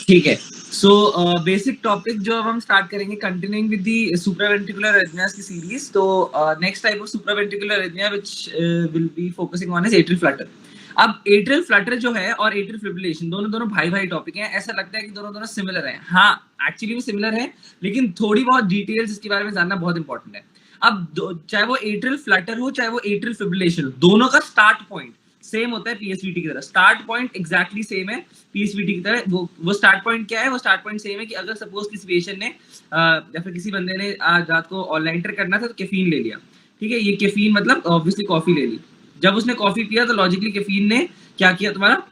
ठीक है। So basic topic जो अब हम स्टार्ट करेंगे, continuing with the supraventricular arrhythmias की सीरीज। तो next type of supraventricular arrhythmia which will be focusing on is atrial Flutter. अब एट्रियल फ्लटर जो है और एट्रियल फिब्रिलेशन दोनों दोनों भाई भाई टॉपिक हैं। ऐसा लगता है कि दोनों दोनों सिमिलर हैं। हाँ, एक्चुअली वो सिमिलर है, लेकिन थोड़ी बहुत डिटेल्स इसके बारे में जानना बहुत इंपॉर्टेंट है। अब चाहे वो एट्रियल फ्लटर हो चाहे वो एट्रियल फिब्रिलेशन हो, दोनों का स्टार्ट पॉइंट सेम होता है पीएसवीटी की तरह। स्टार्ट पॉइंट एग्जैक्टली सेम है पीएसवीटी की तरह। वो स्टार्ट पॉइंट क्या है? वो स्टार्ट पॉइंट सेम है कि अगर सपोज किसी पेशेंट ने या फिर किसी बंदे ने आज रात को ऑनलाइन करना था तो कैफीन ले लिया। ठीक है, ये कैफीन मतलब ऑब्वियसली कॉफी ले ली। जब उसने कॉफी पिया तो लॉजिकली कैफीन ने क्या किया तुम्हारा,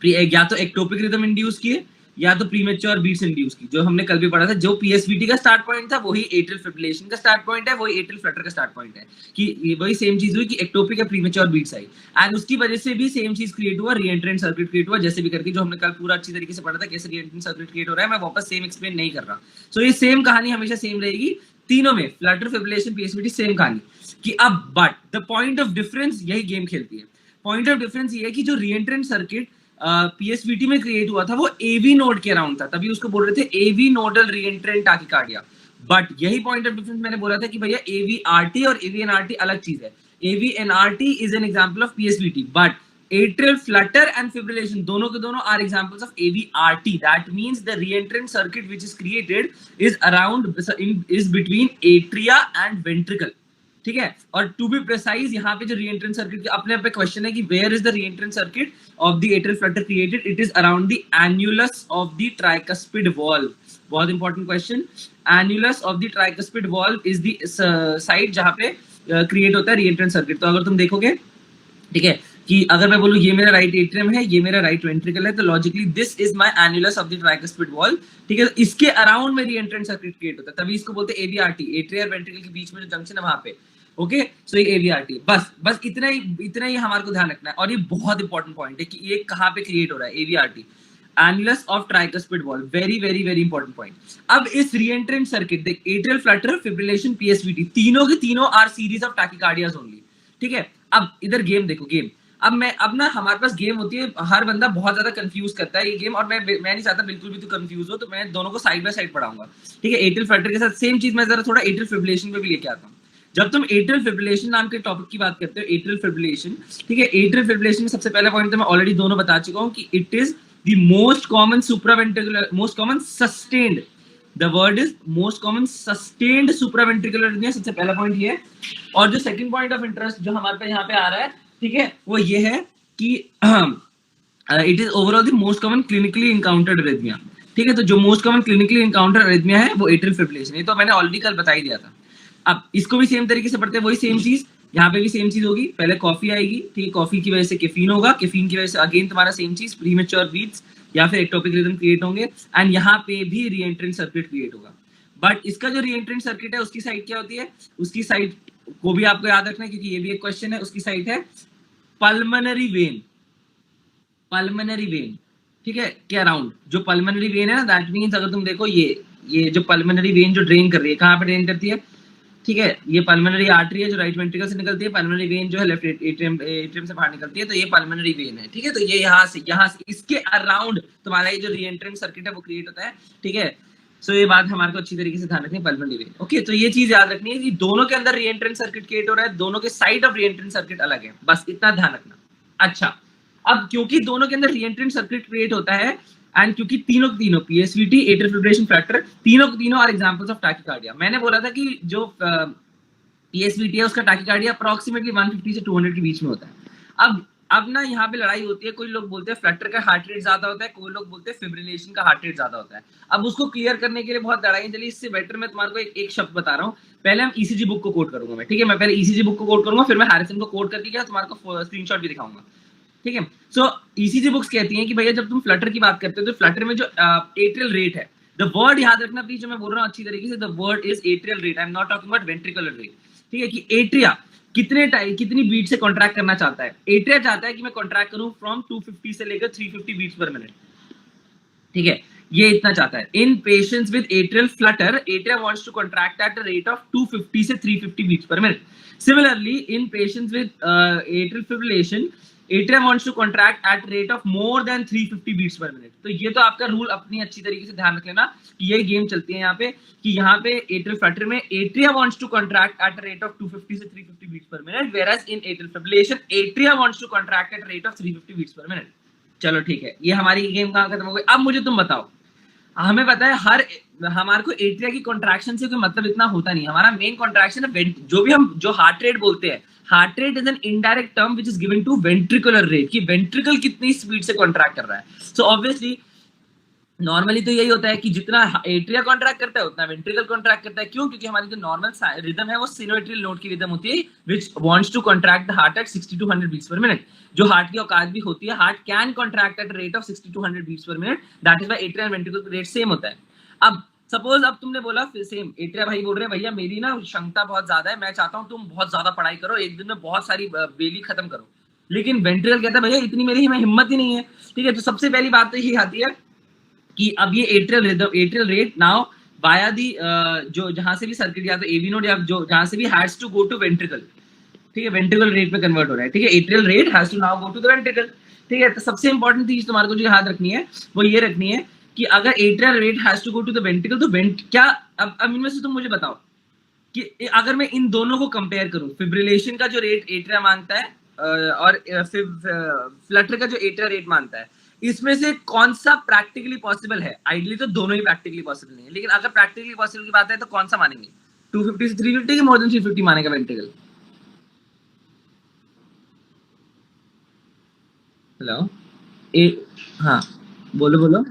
या तो एक्टोपिक रिदम इंड्यूस किए या तो प्रीमेच्योर बीट्स इंड्यूस की। जो हमने कल भी पढ़ा था, जो पीएसवीटी का स्टार्ट पॉइंट था वही एट्रियल फिब्रिलेशन का स्टार्ट पॉइंट है, वही एट्रियल फ्लटर का स्टार्ट पॉइंट है। कि वही सेम चीज हुई कि एक्टोपिक या प्रीमेच्योर बीट्स आई एंड उसकी वजह से भी सेम चीज क्रिएट हुआ, रीएंट्रेंट सर्किट क्रिएट हुआ। जैसे भी करके जो हमने कल पूरा अच्छी तरीके से पढ़ा था कैसे रीएंट्रेंट सर्किट क्रिएट हो रहा है, मैं वापस सेम एक्सप्लेन नहीं कर रहा। सो ये सेम कहानी हमेशा सेम रहेगी तीनों में, फ्लटर फिब्रिलेशन पीएसवीटी सेम कहानी। कि अब but the point of difference, यही गेम खेलती है। पॉइंट ऑफ डिफरेंस ये है कि जो रीएंट्रेंट सर्किट पीएसवीटी में क्रिएट हुआ था वो एवी नोड के अराउंड था, तभी उसको बोल रहे थे AV nodal reentrant tachycardia. But यही पॉइंट ऑफ डिफरेंस मैंने बोला था कि भैया एवीआरटी और एवीएनआरटी अलग चीज है। AVNRT is an example of PSVT, but atrial flutter and fibrillation दोनों के दोनों are examples of AVRT. That means the reentrant circuit which is created is around is between atria and ventricle. ठीक है, और टू बी प्रिसाइज यहाँ पे जो re-entrant circuit के अपने आप पे क्वेश्चन है कि where is the reentrant circuit of the atrial flutter created? It is around the annulus of the tricuspid valve. बहुत important question. Annulus of the tricuspid valve is the side जहाँ पे create होता है re-entrant circuit. तो अगर तुम देखोगे, ठीक है, कि अगर मैं बोलूं ये मेरा राइट एट्रियम है, ये मेरा राइट वेंट्रिकल है, तो logically this is my annulus of the tricuspid valve. ठीक है, तो इसके अराउंड में रीएंट्रेंट सर्किट क्रिएट होता है, तभी इसको बोलते हैं एवीआरटी। एट्रिया और वेंट्रिकल के बीच में जो जंक्शन है वहां पे। ओके, सो ये एवीआरटी। बस इतना ही हमारे को ध्यान रखना है। और ये बहुत इंपॉर्टेंट पॉइंट है कि ये कहाँ पे क्रिएट हो रहा है, AVRT, annulus of tricuspid valve. Very very very important point. अब इस रीएंट्रेंट सर्किट देख, एट्रियल फ्लटर, फिब्रिलेशन, पीएसवीटी, तीनों के तीनों are series of tachycardias only. ठीक है, अब इधर गेम देखो, गेम। अब ना हमारे पास गेम होती है, हर बंदा बहुत ज्यादा कंफ्यूज करता है ये गेम, और मैं नहीं चाहता बिल्कुल भी तो कंफ्यूज हो, तो मैं दोनों को साइड बाय साइड पढ़ाऊंगा। ठीक है, एट्रियल फ्लटर के साथ सेम चीज मैं जरा थोड़ा एट्रियल फिब्रिलेशन पे भी लेके आता हूँ। जब तुम एट्रियल फिब्रिलेशन नाम के टॉपिक की बात करते हो, एट्रियल फिब्रिलेशन, ठीक है, एट्रियल फिब्रिलेशन में सबसे पहला पॉइंट तो मैं ऑलरेडी दोनों बता चुका हूँ कि it is the most common supraventricular, most common sustained, the word is most common sustained supraventricular arrhythmia. सबसे पहला पॉइंट ये है। और जो सेकंड पॉइंट ऑफ इंटरेस्ट जो हमारे पे यहाँ पे आ रहा है, ठीक है, वो ये है कि it is overall the most common clinically encountered arrhythmia. ठीक है, तो जो most common clinically encountered arrhythmia है वो एट्रियल फिब्रिलेशन। ये तो मैंने ऑलरेडी कल बता ही दिया था। अब इसको भी सेम तरीके से पढ़ते हैं, वही सेम चीज यहाँ पे भी सेम चीज होगी। पहले कॉफी आएगी, ठीक है, कॉफी की वजह से कैफीन होगा, कैफीन की वजह से अगेन तुम्हारा सेम चीज प्रीमेच्योर बीट्स या फिर एक्टोपिक रिदम क्रिएट होंगे, एंड यहाँ पे भी रीएंट्रेंट सर्किट क्रिएट होगा। बट इसका जो रीएंट्रेंट सर्किट है उसकी साइड क्या होती है, उसकी साइड को भी आपको याद रखना है क्योंकि ये भी एक क्वेश्चन है। उसकी साइड है पल्मनरी वेन। पल्मनरी वेन, ठीक है, के अराउंड जो पल्मनरी वेन है ना, दैट मींस अगर तुम देखो ये जो पल्मनरी वेन जो ड्रेन कर रही है, कहाँ पे ड्रेन करती है? ठीक है, ये पल्मनरी आर्टरी है जो राइट वेंट्रिकल से निकलती है। पल्मनरी वेन जो है लेफ्ट एट्रियम से बाहर निकलती है, तो ये पल्मनरी वेन है। ठीक है, तो ये यहाँ से इसके अराउंड तुम्हारा ये जो रीएंट्रेंट सर्किट है वो क्रिएट होता है। ठीक है, सो ये बात हमारे को अच्छी तरीके से ध्यान रखनी है, पल्मनरी वेन। ओके, तो ये चीज याद रखनी है कि दोनों के अंदर रीएंट्रेंट सर्किट क्रिएट हो रहा है, दोनों के साइड ऑफ रीएंट्रेंट सर्किट अलग है, बस इतना ध्यान रखना। अच्छा, अब क्योंकि दोनों के अंदर रीएंट्रेंट सर्किट क्रिएट होता है एंड क्योंकि तीनों पीएसवीटी, एट्रियल फिब्रिलेशन फ्लैक्टर, तीनों आर एग्जांपल्स ऑफ टैकिकार्डिया। मैंने बोला था कि जो पीएसवीटी है उसका टैकिकार्डिया अप्रोक्सीमेटली 150 से 200 के बीच में होता है। अब ना यहाँ पे लड़ाई होती है, कोई लोग बोलते हैं फ्लैक्टर का हार्ट रेट ज्यादा होता है, कोई लोग बोलते हैं फिब्रिलेशन का हार्ट रेट ज्यादा होता है। अब उसको क्लियर करने के लिए बहुत लड़ाई चली, इससे बेटर मैं तुम्हारे को एक शब्द बता रहा हूँ। पहले हम ईसीजी बुक को कोट करूंगा मैं, ठीक है, मैं पहले ईसीजी बुक को कोट करूंगा, फिर मैं हैरिसन को कोट करके क्या तुम्हारे को स्क्रीनशॉट भी दिखाऊंगा। ठीक है, सो ईसीजी बुक्स कहती हैं कि भैया जब तुम फ्लटर की बात करते हो तो फ्लटर में जो एट्रियल रेट है, द वर्ड याद रखना प्लीज जो मैं बोल रहा हूँ अच्छी तरीके से, the word is atrial rate. I am not talking about ventricular rate. ठीक है, कि एट्रिया कितनी बीट से कॉन्ट्रैक्ट करना चाहता है। एट्रिया चाहता है कि मैं कॉन्ट्रैक्ट करूं फ्रॉम 250 से लेकर 350 बीट्स पर मिनट। ठीक है, ये इतना चाहता है। In patients with atrial flutter, atria wants to contract at a rate of 250 से 350 beats per minute. Similarly in patients with atrial fibrillation, atrium wants to contract at rate of more than 350 beats per minute. तो ये तो आपका rule अपनी अच्छी तरीके से ध्यान रख लेना कि ये गेम चलती है यहाँ पे कि यहाँ पे एट्रियल फ्लटर में atria wants to contract at rate of 250 से 350 beats per minute, whereas in atrial fibrillation atria wants to contract at rate of 350 beats per minute. चलो ठीक है, ये हमारी गेम कहाँ खत्म हो गई। अब मुझे तुम बताओ, हमें पता है हमारे को एट्रिया की कॉन्ट्रैक्शन से कोई मतलब इतना होता नहीं। हमारा मेन कॉन्ट्रैक्शन है जो भी हम जो हार्ट रेट बोलते हैं, heart rate is an indirect term which is given to ventricular rate, कि वेंट्रिकल कितनी स्पीड से कॉन्ट्रैक्ट कर रहा है। सो ऑब्वियसली नॉर्मली तो यही होता है कि जितना एट्रिया कॉन्ट्रैक्ट करता है उतना वेंट्रिकल कॉन्ट्रैक्ट करता है। क्यों? क्योंकि हमारी जो नॉर्मल रिदम है वो सिनोएट्रियल नोट की रिदम होती है which wants to contract the heart at 60 to 100 beats per minute. जो हार्ट की औकात भी होती है, heart can contract at rate of 60 to 100 beats per minute, that is why atria and ventricle rate same होता है। अब सपोज अब तुमने बोला फिर सेम एट्रिया भाई बोल रहे हैं भैया मेरी ना क्षमता बहुत ज्यादा है, मैं चाहता हूँ तुम बहुत ज्यादा पढ़ाई करो, एक दिन में बहुत सारी बेली खत्म करो। लेकिन वेंट्रिकल कहता है भैया इतनी मेरी हिम्मत ही नहीं है। ठीक है, तो सबसे पहली बात तो यही आती है कि अब ये एट्रियल रेट नाउ वाया दी जो जहां से भी सर्किट या तो एवी नोड या जो जहां से भी has to go to ventricle, ठीक है, वेंट्रिकल रेट पे कन्वर्ट हो रहा है। ठीक है, atrial rate has to now go to the ventricle. ठीक है, तो सबसे इंपॉर्टेंट चीज तुम्हारे को जो याद रखनी है वो ये रखनी है कि अगर atrial rate has to go to the ventricle तो क्या अब इनमें से तुम मुझे बताओ कि अगर मैं इन दोनों को कंपेयर करूं, फिब्रिलेशन का जो रेट एट्रिया मांगता है और फ्लटर का जो एट्रिया रेट मांगता है, इसमें से कौन सा प्रैक्टिकली पॉसिबल है? आइडियली तो दोनों ही प्रैक्टिकली पॉसिबल नहीं है, लेकिन अगर प्रैक्टिकली पॉसिबल की बात है तो कौन सा मानेंगे? 250 से 350 की मोर देन 350 मानेगा वेंट्रिकल? हेलो हाँ बोलो बोलो।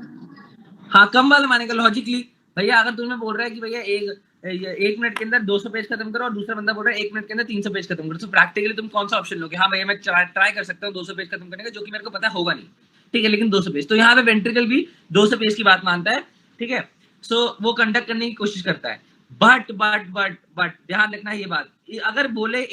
हाँ कम वाला मानेगा लॉजिकली। भैया अगर तुम्हें बोल रहा है कि भैया एक मिनट के अंदर 200 पेज खत्म करो और दूसरा बंदा बोल रहा है एक मिनट के अंदर 300 पेज खत्म करो, तो प्रैक्टिकली तुम कौन सा ऑप्शन लोगे? हाँ भैया मैं ट्राई कर सकता हूँ 200 पेज खत्म करने का, जो कि मेरे को पता होगा नहीं। ठीक है, लेकिन 200 पेज, तो यहाँ पे वेंट्रिकल भी 200 पेज की बात मानता है। ठीक है, सो वो कंडक्ट करने की कोशिश करता है। बट ध्यान रखना ये बात, अगर बोले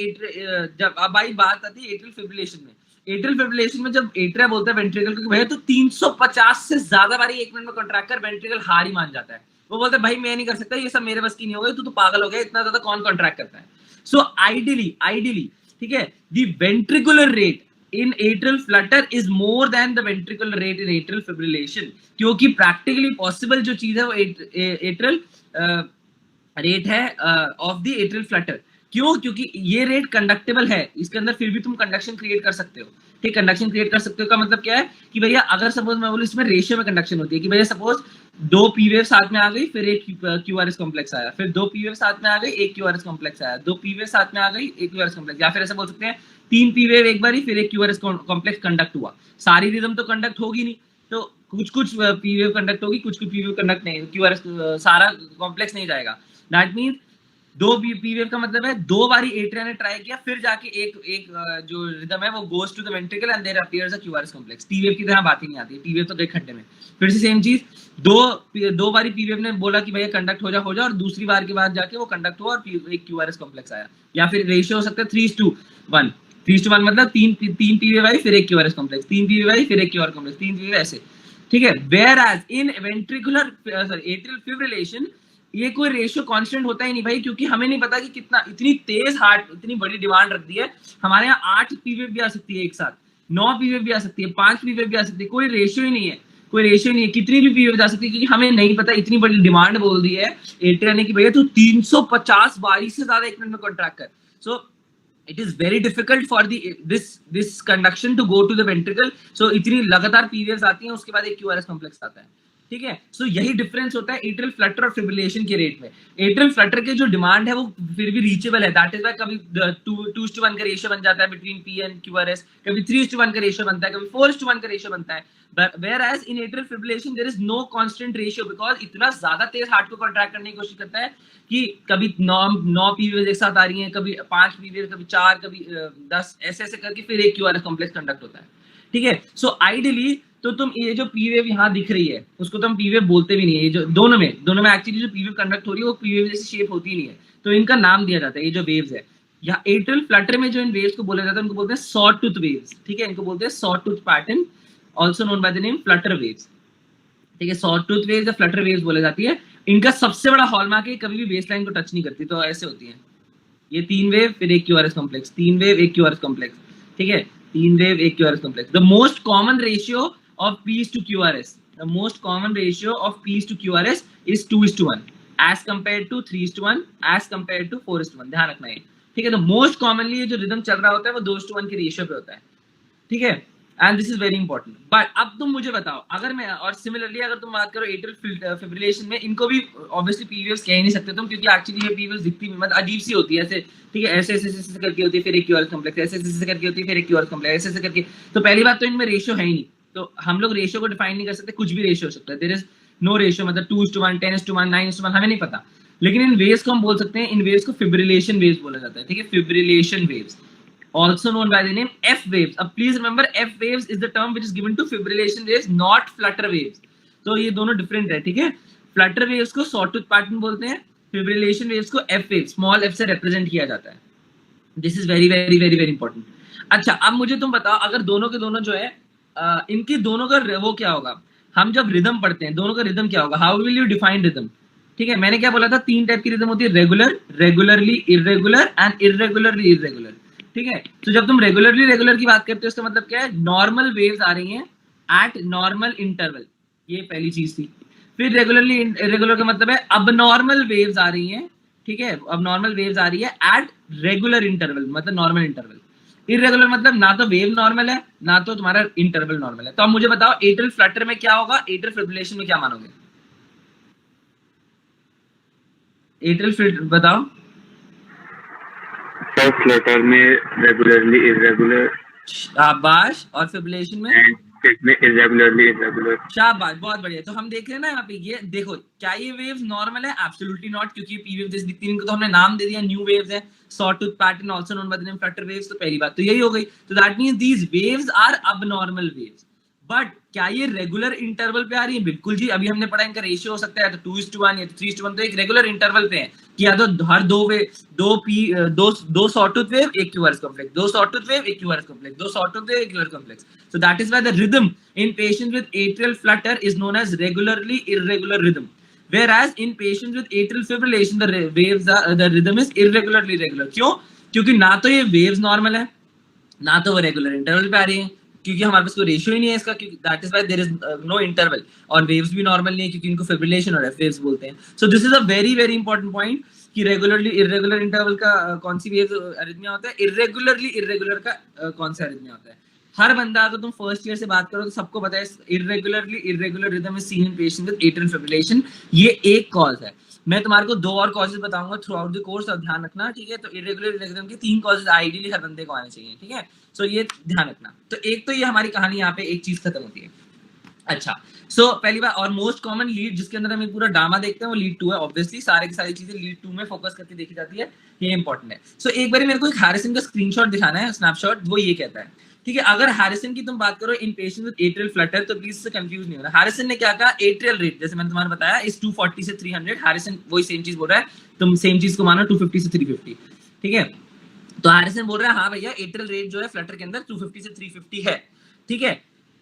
जब अब आई बात आती है एट्रियल फिब्रिलेशन में, एट्रियल फिब्रिलेशन में जब एट्रिया बोलता है वेंट्रिकल को भैया तो 350 से ज्यादा बारी एक मिनट में कॉन्ट्रैक्ट कर, वेंट्रिकल हार ही मान जाता है। वो बोलता है भाई मैं नहीं कर सकता, ये सब मेरे बस की नहीं होगा, तू तो पागल हो गया, इतना ज्यादा कौन कॉन्ट्रैक्ट करता है। सो आइडियली ठीक है, the ventricular rate in atrial flutter is more than the ventricular rate in atrial fibrillation, क्योंकि practically possible जो चीज है वो atrial रेट है ऑफ द एट्रियल फ्लटर। क्यों? क्योंकि ये रेट कंडक्टेबल है, इसके अंदर फिर भी तुम कंडक्शन क्रिएट कर सकते हो। ठीक, कंडक्शन क्रिएट कर सकते हो का मतलब क्या है कि भैया अगर सपोज मैं बोलूं इसमें रेशियो में कंडक्शन होती है कि भैया सपोज 2 पी वेव साथ में आ गई, फिर एक क्यूआरएस कॉम्प्लेक्स आया, फिर 2 पी वेव साथ में आ गई, एक क्यूआरएस कॉम्प्लेक्स आया, 2 पी वेव साथ में आ गई, एक क्यूआरएस कॉम्प्लेक्स, या फिर ऐसा बोल सकते हैं 3 पी वेव एक बार फिर एक क्यूआरएस कॉम्प्लेक्स कंडक्ट हुआ। सारी रिदम तो कंडक्ट होगी नहीं, तो कुछ पी वेव कंडक्ट होगी, कुछ पी वेव कंडक्ट नहीं, क्यूआरएस सारा कॉम्प्लेक्स नहीं जाएगा। दैट मींस 2 पी वेव का मतलब है 2 बारी एट्रिया ने ट्राई किया, फिर जाके एक जो रिदम है वो goes to the ventricle and there appears a QRS complex. T wave की तरह बात ही नहीं आती, टी वेव तो गए खड्डे में। फिर से सेम चीज, दो बारी पी वेव ने बोला कि भैया कंडक्ट हो जा और दूसरी बार के बाद जाके वो कंडक्ट हुआ और एक क्यूआरएस कॉम्प्लेक्स आया। या फिर रेशियो हो सकता है 3:1, 3:1 मतलब तीन पी वेव आई फिर एक क्यूआरएस कॉम्प्लेक्स, 3 पी वेव आई फिर एक क्यूआरएस कॉम्प्लेक्स, 3 पी वेव ऐसे। ठीक है, whereas in ventricular atrial fibrillation ये कोई रेशियो कांस्टेंट होता ही नहीं भाई, क्योंकि हमें नहीं पता कि कितना, इतनी तेज हार्ट इतनी बड़ी डिमांड रख दी है। हमारे यहाँ 8 पीवेव भी आ सकती है एक साथ, 9 पीवेव भी आ सकती है, 5 पीवेव भी आ सकती है, कोई रेशियो ही नहीं है, कोई रेशियो नहीं है, कितनी भी पीवेव जा सकती है, क्योंकि हमें नहीं पता। इतनी बड़ी डिमांड बोल दी है एट्रिया ने कि भैया तू 350 बारी से ज्यादा एक मिनट में कॉन्ट्रैक्ट कर। सो it is very difficult for this conduction to go to the ventricle, so इतनी लगातार पी वेव्स आती हैं, उसके बाद एक क्यूआरएस कॉम्प्लेक्स आता है। ठीक है, सो यही डिफरेंस होता है एट्रियल फ्लटर और फिब्रिलेशन के रेट में। एट्रियल फ्लटर के जो डिमांड है वो फिर भी रीचेबल है, दैट इज व्हाई कभी 2:1 का रेशियो बन जाता है बिटवीन पी एंड क्यूआरएस, कभी 3:1 का रेशियो बनता है, कभी 4:1 का रेशियो बनता है। whereas in atrial fibrillation there is no constant ratio, because इतना ज्यादा तेज हार्ट को कॉन्ट्रैक्ट करने की कोशिश करता है कि कभी 9 पीवेव एक साथ आ रही हैं, कभी 5 पीवेव, कभी 4, कभी 10, ऐसे ऐसे करके फिर एक क्यूआरएस कॉम्प्लेक्स कंडक्ट होता है। ठीक है, सो आइडियली तो तुम ये जो पीवेव यहाँ दिख रही है उसको तो हम पीवेव बोलते भी नहीं है। ये जो दोनों में एक्चुअली जो पीवेव कंडक्ट हो रही है वो पीवेव जैसी शेप होती नहीं है, तो इनका नाम दिया जाता है ये जो वेव्स है। यहाँ एट्रियल फ्लटर में जो इन वेव्स को बोला जाता है उनको बोलते हैं सॉ टूथ वेव्स। ठीक है, इनको बोलते हैं saw tooth pattern, also known by the name flutter waves। ठीक है, सॉ टूथ वेव्स या फ्लटर वेव्स बोले जाती है। इनका सबसे बड़ा हॉलमार्क है कभी भी बेसलाइन को टच नहीं करती, तो ऐसे होती है ये 3 वेव फिर एक क्यूआरएस कॉम्प्लेक्स, 3 वेव एक क्यूआरएस कॉम्प्लेक्स। ठीक है, 3 wave 1 QRS complex. The most common ratio of P to QRS, the most common ratio of P to QRS is 2:1 as compared to 3:1 as compared to 4:1. ध्यान रखना है, ठीक है. तो most commonly जो रिदम चल रहा होता है वो 2:1 के रेशियो पे होता है, ठीक है. And this is very important. But अब तुम मुझे बताओ, अगर मैं और सिमिलरली अगर तुम बात करो एट्रियल फिब्रिलेशन में, इनको भी ऑब्वियसली पी वेव्स कह ही नहीं सकते तुम, क्योंकि एक्चुअली ये पी वेव्स दिखती भी मतलब अजीब सी होती है ऐसे, ठीक है. ऐसे ऐसे ऐसे करके होती है, फिर एक क्यूआरएस कॉम्प्लेक्स, ऐसे ऐसे करके होती है, फिर एक क्यूआरएस कॉम्प्लेक्स, ऐसे ऐसे करके. तो पहली बात तो इनमें रेशियो है ही नहीं, तो हम लोग रेशियो को डिफाइन नहीं कर सकते. कुछ भी रेशियो हो सकता है, देयर इज नो रेशियो, मतलब 2:1 10:1 9:1 हमें नहीं पता. लेकिन इन वेव्स को हम बोल सकते हैं, इन वेव्स को फिब्रिलेशन वेव्स बोला जाता है, ठीक है. Fibrillation waves also known by the name F waves. अब please remember F waves is the term which is given to fibrillation waves, not flutter waves. तो ये दोनों different है, ठीक है. flutter waves को sawtooth pattern बोलते हैं, fibrillation waves को F waves small f से represent किया जाता है. This is very very very very important. अच्छा, अब मुझे तुम बताओ, अगर दोनों के दोनों जो है इनकी दोनों का वो क्या होगा. हम जब रिदम पढ़ते हैं, दोनों का रिदम क्या होगा, how will you define rhythm, ठीक है. मैंने क्या बोला था, 3 टाइप की रिदम होती है, regular, regularly irregular and irregularly irregular, ठीक है. तो जब तुम रेगुलरली रेगुलर की बात करते हो, इसका मतलब क्या है, नॉर्मल वेव्स आ रही हैं एट नॉर्मल इंटरवल, ये पहली चीज थी. फिर रेगुलरली इरेगुलर का मतलब है अबनॉर्मल वेव्स आ रही हैं, ठीक है. अबनॉर्मल वेव्स आ रही है एट रेगुलर इंटरवल, मतलब नॉर्मल इंटरवल. इरेगुलर मतलब ना तो वेव नॉर्मल है ना तो तुम्हारा इंटरवल नॉर्मल है. तो अब मुझे बताओ एट्रियल फ्लटर में क्या होगा, एट्रियल फिब्रिलेशन में क्या मानोगे. एट्रियल फ्लटर बताओ. फ्लटर में रेगुलरली इरेगुलर, शाबाश. और फिब्रिलेशन में में इरेगुलरली इरेगुलर. शाबाश, बहुत बढ़िया. तो हम देख रहे हैं ना यहाँ पे, ये देखो क्या ये वेव्स नॉर्मल है, एब्सोल्युटली नॉट, क्योंकि पी वेव जैसे दिखती है, इनको तो हमने नाम दे दिया न्यू वेव्स है, sawtooth pattern also known by the name flutter waves. तो पहली बात तो यही हो गई. तो that means these waves are abnormal waves. But क्या ये रेगुलर इंटरवल पे आ रही है, बिल्कुल जी. अभी हमने पढ़ा इनका रेशियो हो सकता है तो 2:1 या 3:1, तो एक रेगुलर इंटरवल पे है कि या तो हर दो सॉटूथ वेव एक क्यूआरएस कॉम्प्लेक्स, दो सॉटूथ वेव एक क्यूआरएस कॉम्प्लेक्स, दो सॉटूथ वेव एक QRS complex. So that is why the rhythm in patients with atrial flutter is known as regularly irregular rhythm, whereas in patients with atrial fibrillation the rhythm is irregularly regular. क्यों? क्योंकि ना तो ये waves normal है ना तो वो regular interval पे आ रही है, क्योंकि हमारे पास कोई रेशियो ही नहीं है इसका, क्योंकि that is why there is no interval. और वेव्स भी नॉर्मल नहीं है क्योंकि इनको फिब्रिलेशन और एफ वेव्स बोलते हैं. सो this is a very very important point कि रेगुलरली इरेगुलर इंटरवल का कौन सी वेव अरिथमिया होता है, इरेगुलरली इरेगुलर का कौन सा अरिथमिया होता है. हर बंदा अगर तुम फर्स्ट ईयर से बात करो तो सबको पता है irregularly irregular rhythm is seen in patient with atrial fibrillation. ये एक कॉज है. मैं तुम्हारे को 2 और कॉजेस बताऊंगा थ्रू आउट द कोर्स, अब ध्यान रखना, ठीक है. तो इरेगुलर रिदम के 3 कॉजेस आइडियली हर बंदे को आने चाहिए, ठीक है. सो ये ध्यान रखना. तो एक तो ये हमारी कहानी यहाँ पे एक चीज खत्म होती है. अच्छा, सो पहली बार और मोस्ट कॉमन लीड जिसके अंदर हम पूरा ड्रामा देखते हैं वो लीड 2 है. ऑब्वियसली सारे की सारी चीजें लीड 2 में फोकस करके देखी जाती है, ये इंपॉर्टेंट है. सो एक बार मेरे को एक हैरिसन का स्क्रीनशॉट दिखाना है, स्नैपशॉट. वो ये कहता है, ठीक है, अगर हैरिसन की तुम बात करो इन पेशेंट विद एट्रियल फ्लटर, तो प्लीज से कंफ्यूज नहीं होना. हैरिसन ने क्या कहा, एट्रियल रेट जैसे मैंने तुम्हारे बताया इस 240 से 300. हैरिसन वही सेम चीज बोल रहा है, तुम सेम चीज को मानो 250 से 350, ठीक है. तो हैरिसन बोल रहा है हाँ भैया एट्रियल रेट जो है फ्लटर के अंदर 250 से 350 है, ठीक है.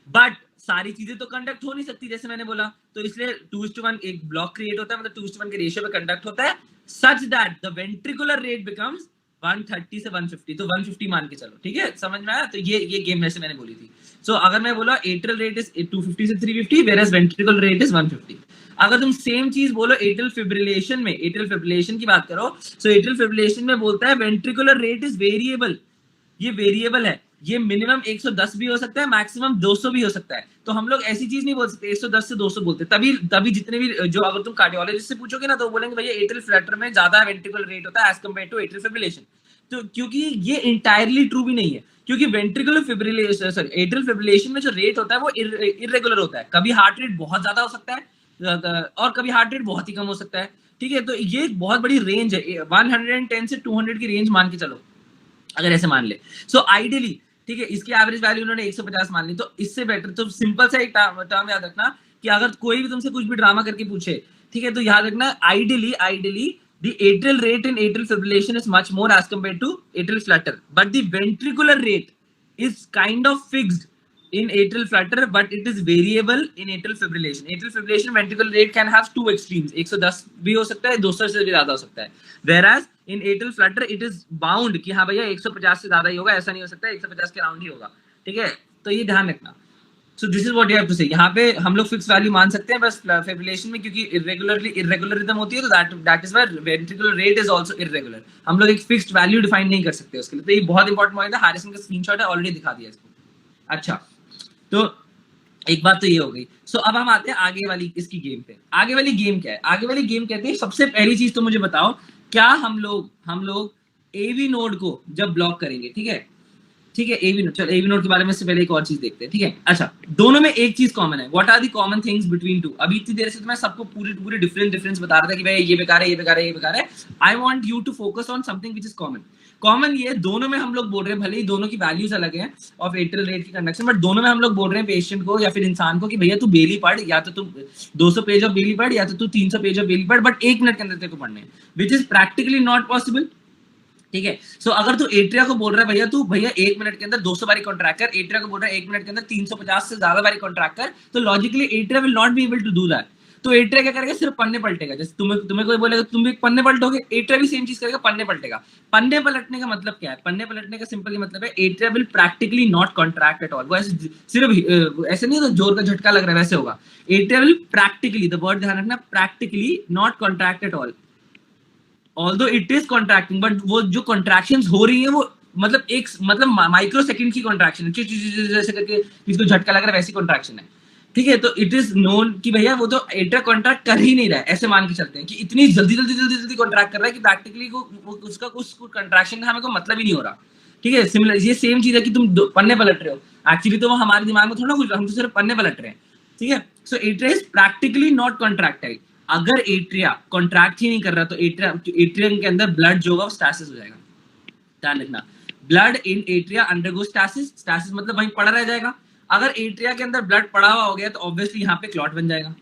बट सारी चीजें तो कंडक्ट हो नहीं सकती जैसे मैंने बोला, तो इसलिए 2:1 एक ब्लॉक क्रिएट होता है, मतलब 2:1 के रेशियो पे कंडक्ट होता है, such that the ventricular rate becomes 130 से 150. तो 150 मान के चलो, ठीक है, समझ में आया. तो ये गेम जैसे मैंने बोली थी. सो अगर मैं बोला एट्रियल रेट इज 250 से 350 वेयरएज वेंट्रिकुलर रेट इज 150. अगर तुम सेम चीज बोलो एट्रियल फिब्रिलेशन में, एट्रियल फिब्रिलेशन की बात करो, सो एट्रियल फिब्रिलेशन में बोलता है वेंट्रिकुलर रेट इज वेरिएबल. ये वेरिएबल है, ये मिनिमम 110 भी हो सकता है, मैक्सिमम 200 भी हो सकता है. तो हम लोग ऐसी चीज नहीं बोल सकते 110 से 200 बोलते. तभी जितने भी जो अगर तुम कार्डियोलॉजिस्ट से पूछोगे ना तो वो बोलेंगे भैया एट्रियल फ्लटर में ज्यादा वेंट्रिकुलर रेट होता है as compare to atrial fibrillation. तो क्योंकि ये इंटायरली ट्रू भी नहीं है, क्योंकि ventricular fibrillation sorry atrial fibrillation में जो रेट होता है वो इरेगुलर होता है. कभी हार्ट रेट बहुत ज्यादा हो सकता है और कभी हार्ट रेट बहुत ही कम हो सकता है, ठीक है. तो ये एक बहुत बड़ी रेंज है, 110 से 200 की रेंज मान के चलो अगर ऐसे मान ले. सो आइडियली, ठीक है, इसकी एवरेज वैल्यू उन्होंने 150 मान ली. तो इससे बेटर तो सिंपल सा एक टर्म याद रखना कि अगर कोई भी तुमसे कुछ भी ड्रामा करके पूछे, ठीक है, तो याद रखना ideally the atrial rate in atrial fibrillation is much more as compared to atrial flutter, but the ventricular rate is kind of fixed in atrial flutter, but it is variable in atrial fibrillation. Atrial fibrillation ventricular rate can have two extremes, 110 भी हो सकता है, 200 से भी ज्यादा हो सकता है, whereas in atrial Flutter it is bound कि हाँ भैया 150 से ज्यादा ही होगा, ऐसा नहीं हो सकता 150 के राउंड ही होगा, ठीक है, तो ये ध्यान रखना। So this is what you have to say. यहाँ पे हम लोग फिक्स वैल्यू मान सकते हैं बस फिब्रिलेशन में, क्योंकि इरेगुलर रिदम होती है, तो that is why ventricular rate is also irregular. हम लोग एक फिक्स्ड वैल्यू डिफाइन नहीं कर सकते उसके लिए, तो ये बहुत इंपॉर्टेंट पॉइंट है। हारिसन का स्क्रीनशॉट है, ऑलरेडी दिखा दिया इसको। अच्छा, तो एक बात तो ये हो गई। सो अब हम आते हैं आगे वाली इसकी गेम पे। आगे वाली गेम क्या है? आगे वाली गेम कहते हैं, सबसे पहली चीज तो मुझे बताओ, क्या हम लोग एवी नोड को जब ब्लॉक करेंगे, ठीक है, ठीक है, एवी नोड, चलो एवी नोड के बारे में से पहले एक और चीज देखते हैं, ठीक है। अच्छा, दोनों में एक चीज कॉमन है। What are the common things between two? अभी इतनी देर से तो मैं सबको पूरी डिफरेंस बता रहा था कि भाई ये बेकार है, ये बेकार है, ये बेकार है। I want you to focus on something which is common. Common ये दोनों में हम लोग बोल रहे हैं, भले ही दोनों की वैल्यूज अलग हैं ऑफ एट्रियल रेट की कंडक्शन, बट दोनों में हम लोग बोल रहे हैं पेशेंट को या फिर इंसान को कि भैया तू बेली पढ़, या तो तू 200 पेज ऑफ बेली पढ़, या तो तू 300 पेज ऑफ बेली पढ़, बट 1 मिनट के अंदर तेरे को पढ़ने, which is practically not possible, ठीक है। सो अगर तू एट्रिया को बोल रहा है भैया 1 मिनट के अंदर 200 बारी कॉन्ट्रैक्ट कर, एट्रिया को बोल रहा है 1 मिनट के अंदर 350 से ज्यादा बारी कॉन्ट्रैक्ट कर, तो logically atria will not be able to do that. तो एट्रिया क्या करेगा? सिर्फ पन्ने पलटेगा। जैसे तुम्हें कोई बोलेगा तुम भी पन्ने पलटोगे, एट्रिया भी सेम चीज करेगा, पन्ने पलटेगा। पन्ने पलटने का मतलब क्या है? पन्ने पलटने का सिंपल मतलब है atria will practically not contract at all. वो ऐसे सिर्फ ऐसे नहीं, तो जोर का झटका लग रहा है वैसे होगा। Atria will practically, the word ध्यान रखना, practically not contract at all. Although it is contracting, but वो जो कॉन्ट्रैक्शंस हो रही है वो मतलब माइक्रो सेकंड की कॉन्ट्रैक्शन है, जैसे करके किसको झटका लग रहा है वैसी कॉन्ट्रैक्शन है, ठीक है। तो इट इज नोन कि भैया वो तो एट्रिया कॉन्ट्रैक्ट कर ही नहीं रहा है, ऐसे मान के चलते हैं कि इतनी जल्दी कॉन्ट्रैक्ट कर रहा है कि प्रैक्टिकली उसका उस कॉन्ट्रैक्शन का हमें कोई मतलब ही नहीं हो रहा, ठीक है। सिमिलर ये सेम चीज है कि तुम पन्ने पलट रहे हो, एक्चुअली तो वो हमारे दिमाग में थोड़ा कुछ, हम तो सिर्फ पन्ने पलट रहे हैं, ठीक है। So atria is practically not contractile. अगर एट्रिया कॉन्ट्रैक्ट ही नहीं कर रहा तो एट्रिया के अंदर ब्लड जो होगा वो स्टैसिस हो जाएगा। ध्यान रखना, blood in atria undergo stasis. Stasis मतलब वहीं पड़ा रह जाएगा। अगर एट्रिया के अंदर ब्लड पड़ा हुआ हो गया तो ऑब्वियसली यहाँ पे क्लॉट बन जाएगा,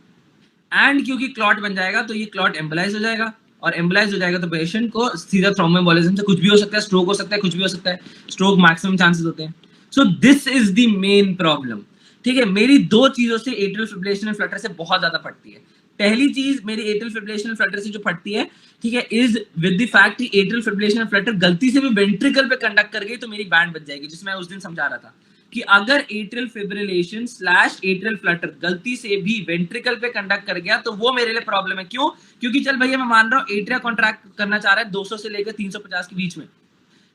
एंड क्योंकि क्लॉट बन जाएगा तो ये क्लॉट एम्बलाइज हो जाएगा, और एम्बलाइज हो जाएगा तो पेशेंट को सीधा थ्रोम्बोएम्बोलिज्म से कुछ भी हो सकता है, स्ट्रोक हो सकता है, कुछ भी हो सकता है, स्ट्रोक मैक्सिमम चांसेस होते हैं। सो this is the main problem, ठीक है। मेरी दो चीजों से एट्रियल फिब्रिलेशन फ्लटर से बहुत ज्यादा फटती है। पहली चीज मेरी एट्रियल फिब्रिलेशन फ्लटर से जो फटती है, ठीक है, इज विद द फैक्ट कि एट्रियल फिब्रिलेशन फ्लटर गलती से भी वेंट्रिकल पे कंडक्ट कर गई तो मेरी बैंड बच जाएगी, जिसमें मैं उस दिन समझा रहा था कि अगर एट्रियल फिब्रिलेशन / एट्रियल फ्लटर गलती से भी वेंट्रिकल पे कंडक्ट कर गया तो वो मेरे लिए प्रॉब्लम है। क्यों? क्योंकि चल भैया मैं मान रहा हूँ एट्रिया कॉन्ट्रैक्ट करना चाह रहा है 200 से लेकर 350 के बीच में,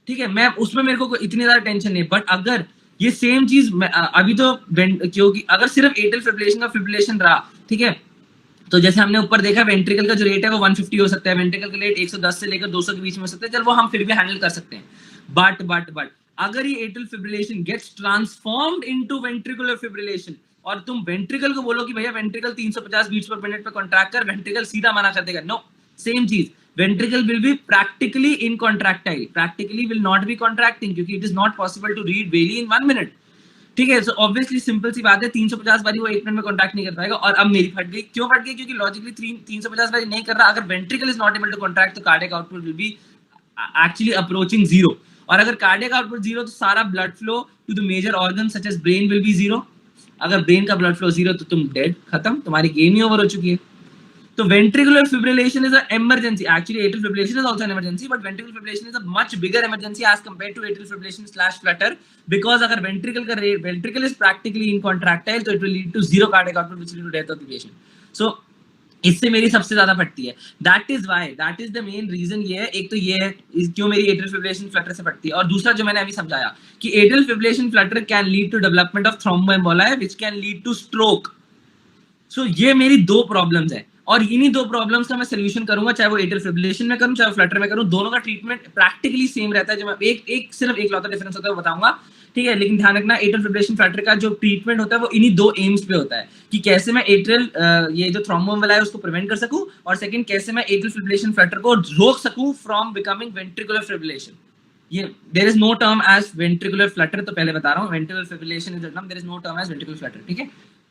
ठीक है, मैं उसमें मेरे को इतनी ज्यादा टेंशन नहीं। बट अगर ये सेम चीज अभी तो क्योंकि अगर सिर्फ एट्रियल फिब्रिलेशन का फिब्रिलेशन रहा, ठीक है, तो जैसे हमने ऊपर देखा वेंट्रिकल का जो रेट है वो 150 हो सकता है, वेंट्रिकल का रेट 110 से लेकर 200 के बीच में हो सकता है, चल वो हम फिर भी हैंडल कर सकते हैं। बट अगर ये atrial fibrillation gets transformed into ventricular fibrillation और तुम वेंट्रिकल को बोलो कि भैया वेंट्रिकल 350 बीट्स पर मिनट पे कॉन्ट्रैक्ट कर, वेंट्रिकल सीधा मना कर देगा, नो, सेम चीज, ventricle will be practically incontractile, practically will not be contracting क्योंकि it is not possible to read Bailey in 1 minute, ठीक है। सो ऑब्वियसली सिंपल सी बात है 350 बारी वो 1 मिनट में कॉन्ट्रैक्ट नहीं कर पाएगा। और अब मेरी फट गई, क्यों फट गई? क्योंकि लॉजिकली 350 बारी नहीं कर रहा। अगर ventricle is not able to contract तो cardiac output will be actually approaching 0, और अगर कार्डियक आउटपुट 0 तो सारा blood flow to the major organ such as brain will be 0। अगर ब्रेन का ब्लड फ्लो 0 तो तुम डेड, खत्म, तुम्हारी गेम ही ओवर हो चुकी है। So ventricular fibrillation is an emergency. Actually, atrial fibrillation is also an emergency, but ventricular fibrillation is a much bigger emergency as compared to atrial fibrillation / flutter. Because अगर ventricle is practically incontractile, so it will lead to 0 cardiac output, which will lead to death of the patient. So इससे मेरी सबसे ज्यादा फटती है। That is the main reason ये है। एक तो ये है क्यों मेरी atrial fibrillation flutter से फटती है, और दूसरा जो मैंने अभी समझाया कि atrial fibrillation flutter can lead to development of thromboemboli, which can lead to stroke. So ये मेरी दो प्रॉब्लम्स है, और इन्हीं दो प्रॉब्लम्स का मैं सोल्यूशन करूंगा, चाहे वो एट्रियल फिब्रिलेशन में करूं चाहे वो फ्लटर में करूं। दोनों का ट्रीटमेंट प्रैक्टिकली सेम रहता है। जो मैं सिर्फ एक लौता डिफरेंस होता है वो बताऊंगा, ठीक है। लेकिन ध्यान रखना एट्रियल फिब्रिलेशन फ्लटर का जो ट्रीटमेंट होता है वो इन्हीं दो एम्स पे होता है कि कैसे मैं एट्रियल ये जो थ्रोम्बोएम्बोली है उसको प्रिवेंट कर सकूं, और सेकंड कैसे मैं एट्रियल फिब्रिलेशन फ्लटर को रोक सकूं फ्रॉम बिकमिंग वेंट्रिकुलर फिब्रिलेशन। ये there is no term as ventricular flutter, तो पहले बता रहा हूं ventricular fibrillation is the term, there is no term as ventricular flutter, ठीक है।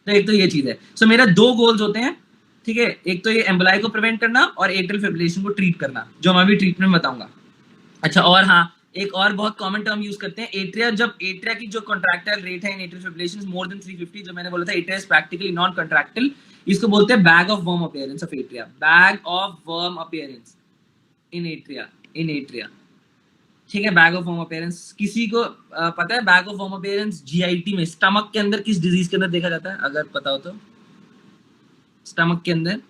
तो एक तो ये चीज है। सो मेरा दो गोल्स होते हैं, ठीक है, एक तो ये एम्बोलाई को प्रिवेंट करना और एट्रियल फिब्रिलेशन को ट्रीट करना, जो मैं अभी ट्रीटमेंट बताऊंगा। अच्छा, और हाँ, एक और बहुत कॉमन टर्म यूज करते हैं एट्रिया, जब एट्रिया की जो कॉन्ट्रैक्टाइल रेट है in atrial fibrillation is more than 350, जो मैंने बोला था atria is practically non contractile, इसको बोलते हैं bag of worm appearance of atria, bag of worm appearance in atria, in atria, ठीक है। बैग ऑफ होम अपीयरेंस किसी को पता है bag of home appearance GIT में स्टमक के अंदर किस डिजीज के अंदर देखा जाता है, अगर पता हो तो? स्टमक के अंदर,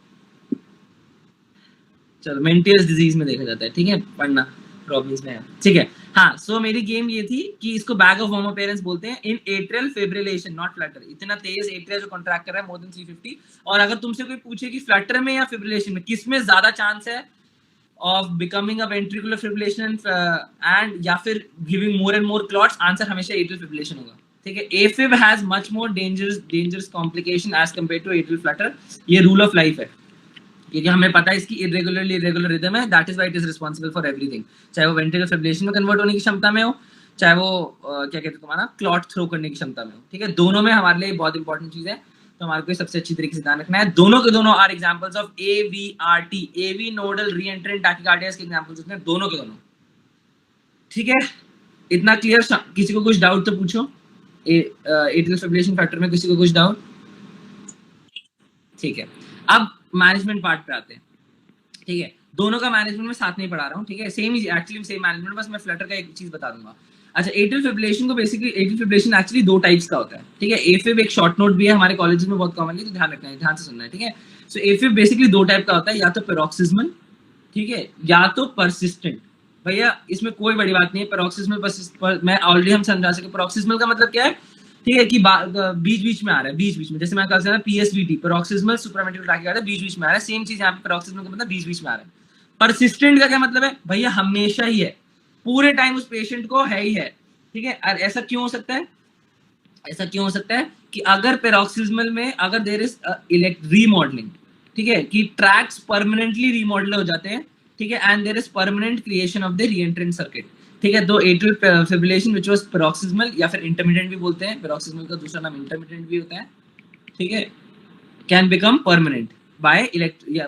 चलो मेंटियस डिजीज में देखा जाता है, ठीक है, पढ़ना प्रॉब्लम्स में है, ठीक है। हाँ, सो मेरी गेम ये थी कि इसको बैग ऑफ होम अपीयरेंस बोलते हैं इन एट्रियल फिब्रिलेशन, नॉट फ्लटर। इतना तेज एट्रिया जो कॉन्ट्रैक्ट कर रहा है मोर देन 350। और अगर तुमसे कोई पूछे कि फ्लटर में या फिब्रिलेशन में किस में ज्यादा चांस है of becoming a ventricular fibrillation and या फिर giving more and more clots, answer हमेशा atrial fibrillation होगा, ठीक है। AFib has much more dangerous complication as compared to atrial flutter, ये rule of life है, क्योंकि हमें पता है इसकी irregular rhythm है, that is why it is responsible for everything, चाहे वो ventricular fibrillation में convert होने की क्षमता में हो, चाहे वो क्या कहते हैं तुम्हारा क्लॉट थ्रो करने की क्षमता में हो, ठीक है। दोनों में हमारे लिए बहुत इंपॉर्टेंट चीज है, तो हमारे को सबसे अच्छी तरीके से ध्यान रखना है। दोनों के दोनों are examples of AVRT, AV nodal reentrant tachycardias के एग्जांपल्स होते हैं, दोनों के दोनों, ठीक है। इतना क्लियर? किसी को कुछ डाउट तो पूछो, एट्रियल फिब्रिलेशन फैक्टर में किसी को कुछ डाउट? ठीक है, अब मैनेजमेंट पार्ट पे आते हैं, ठीक है। दोनों का मैनेजमेंट में साथ नहीं पढ़ा रहा हूँ, ठीक है, सेम एक्चुअली सेम मैनेजमेंट, बस मैं फ्लटर का एक चीज बता दूंगा। अच्छा, एट्रियल फिब्रिलेशन को बेसिकली एट्रियल फिब्रिलेशन एक्चुअली दो टाइप्स का होता है, ठीक है। एफिब एक शॉर्ट नोट भी है हमारे कॉलेज में बहुत कॉमनली, तो ध्यान रखना है, ध्यान से सुनना है, ठीक है। सो एफिब बेसिकली दो टाइप का होता है, या तो पैरोक्सिस्मल, ठीक है, या तो परसिस्टेंट। भैया इसमें कोई बड़ी बात नहीं है, पैरोक्सिस्मल मैं ऑलरेडी हम समझा सके। पैरोक्सिस्मल का मतलब क्या है, ठीक है, कि बीच बीच में आ रहा है, बीच बीच में, जैसे मैं कल से PSVT पैरोक्सिस्मल सुप्रावेंट्रिकुलर टैकिकार्डिया बीच बीच में आ रहा है, सेम चीज यहाँ पे पैरोक्सिस्मल का मतलब बीच बीच में आ रहा है। परसिस्टेंट का क्या मतलब है, भैया हमेशा ही है, पूरे टाइम उस पेशेंट को है ही है, ठीक है। और ऐसा क्यों हो सकता है, ऐसा क्यों हो सकता है कि अगर पैरोक्सिस्मल में अगर देयर इज रीमॉडलिंग, ठीक है, कि ट्रैक्स परमानेंटली रीमॉडल हो जाते हैं, ठीक है, and there is permanent creation of the reentrant circuit, ठीक है। तो atrial fibrillation which was paroxysmal या फिर इंटरमिटेंट भी बोलते हैं, पैरोक्सिस्मल का दूसरा नाम इंटरमिटेंट भी होता है, ठीक है, can become permanent by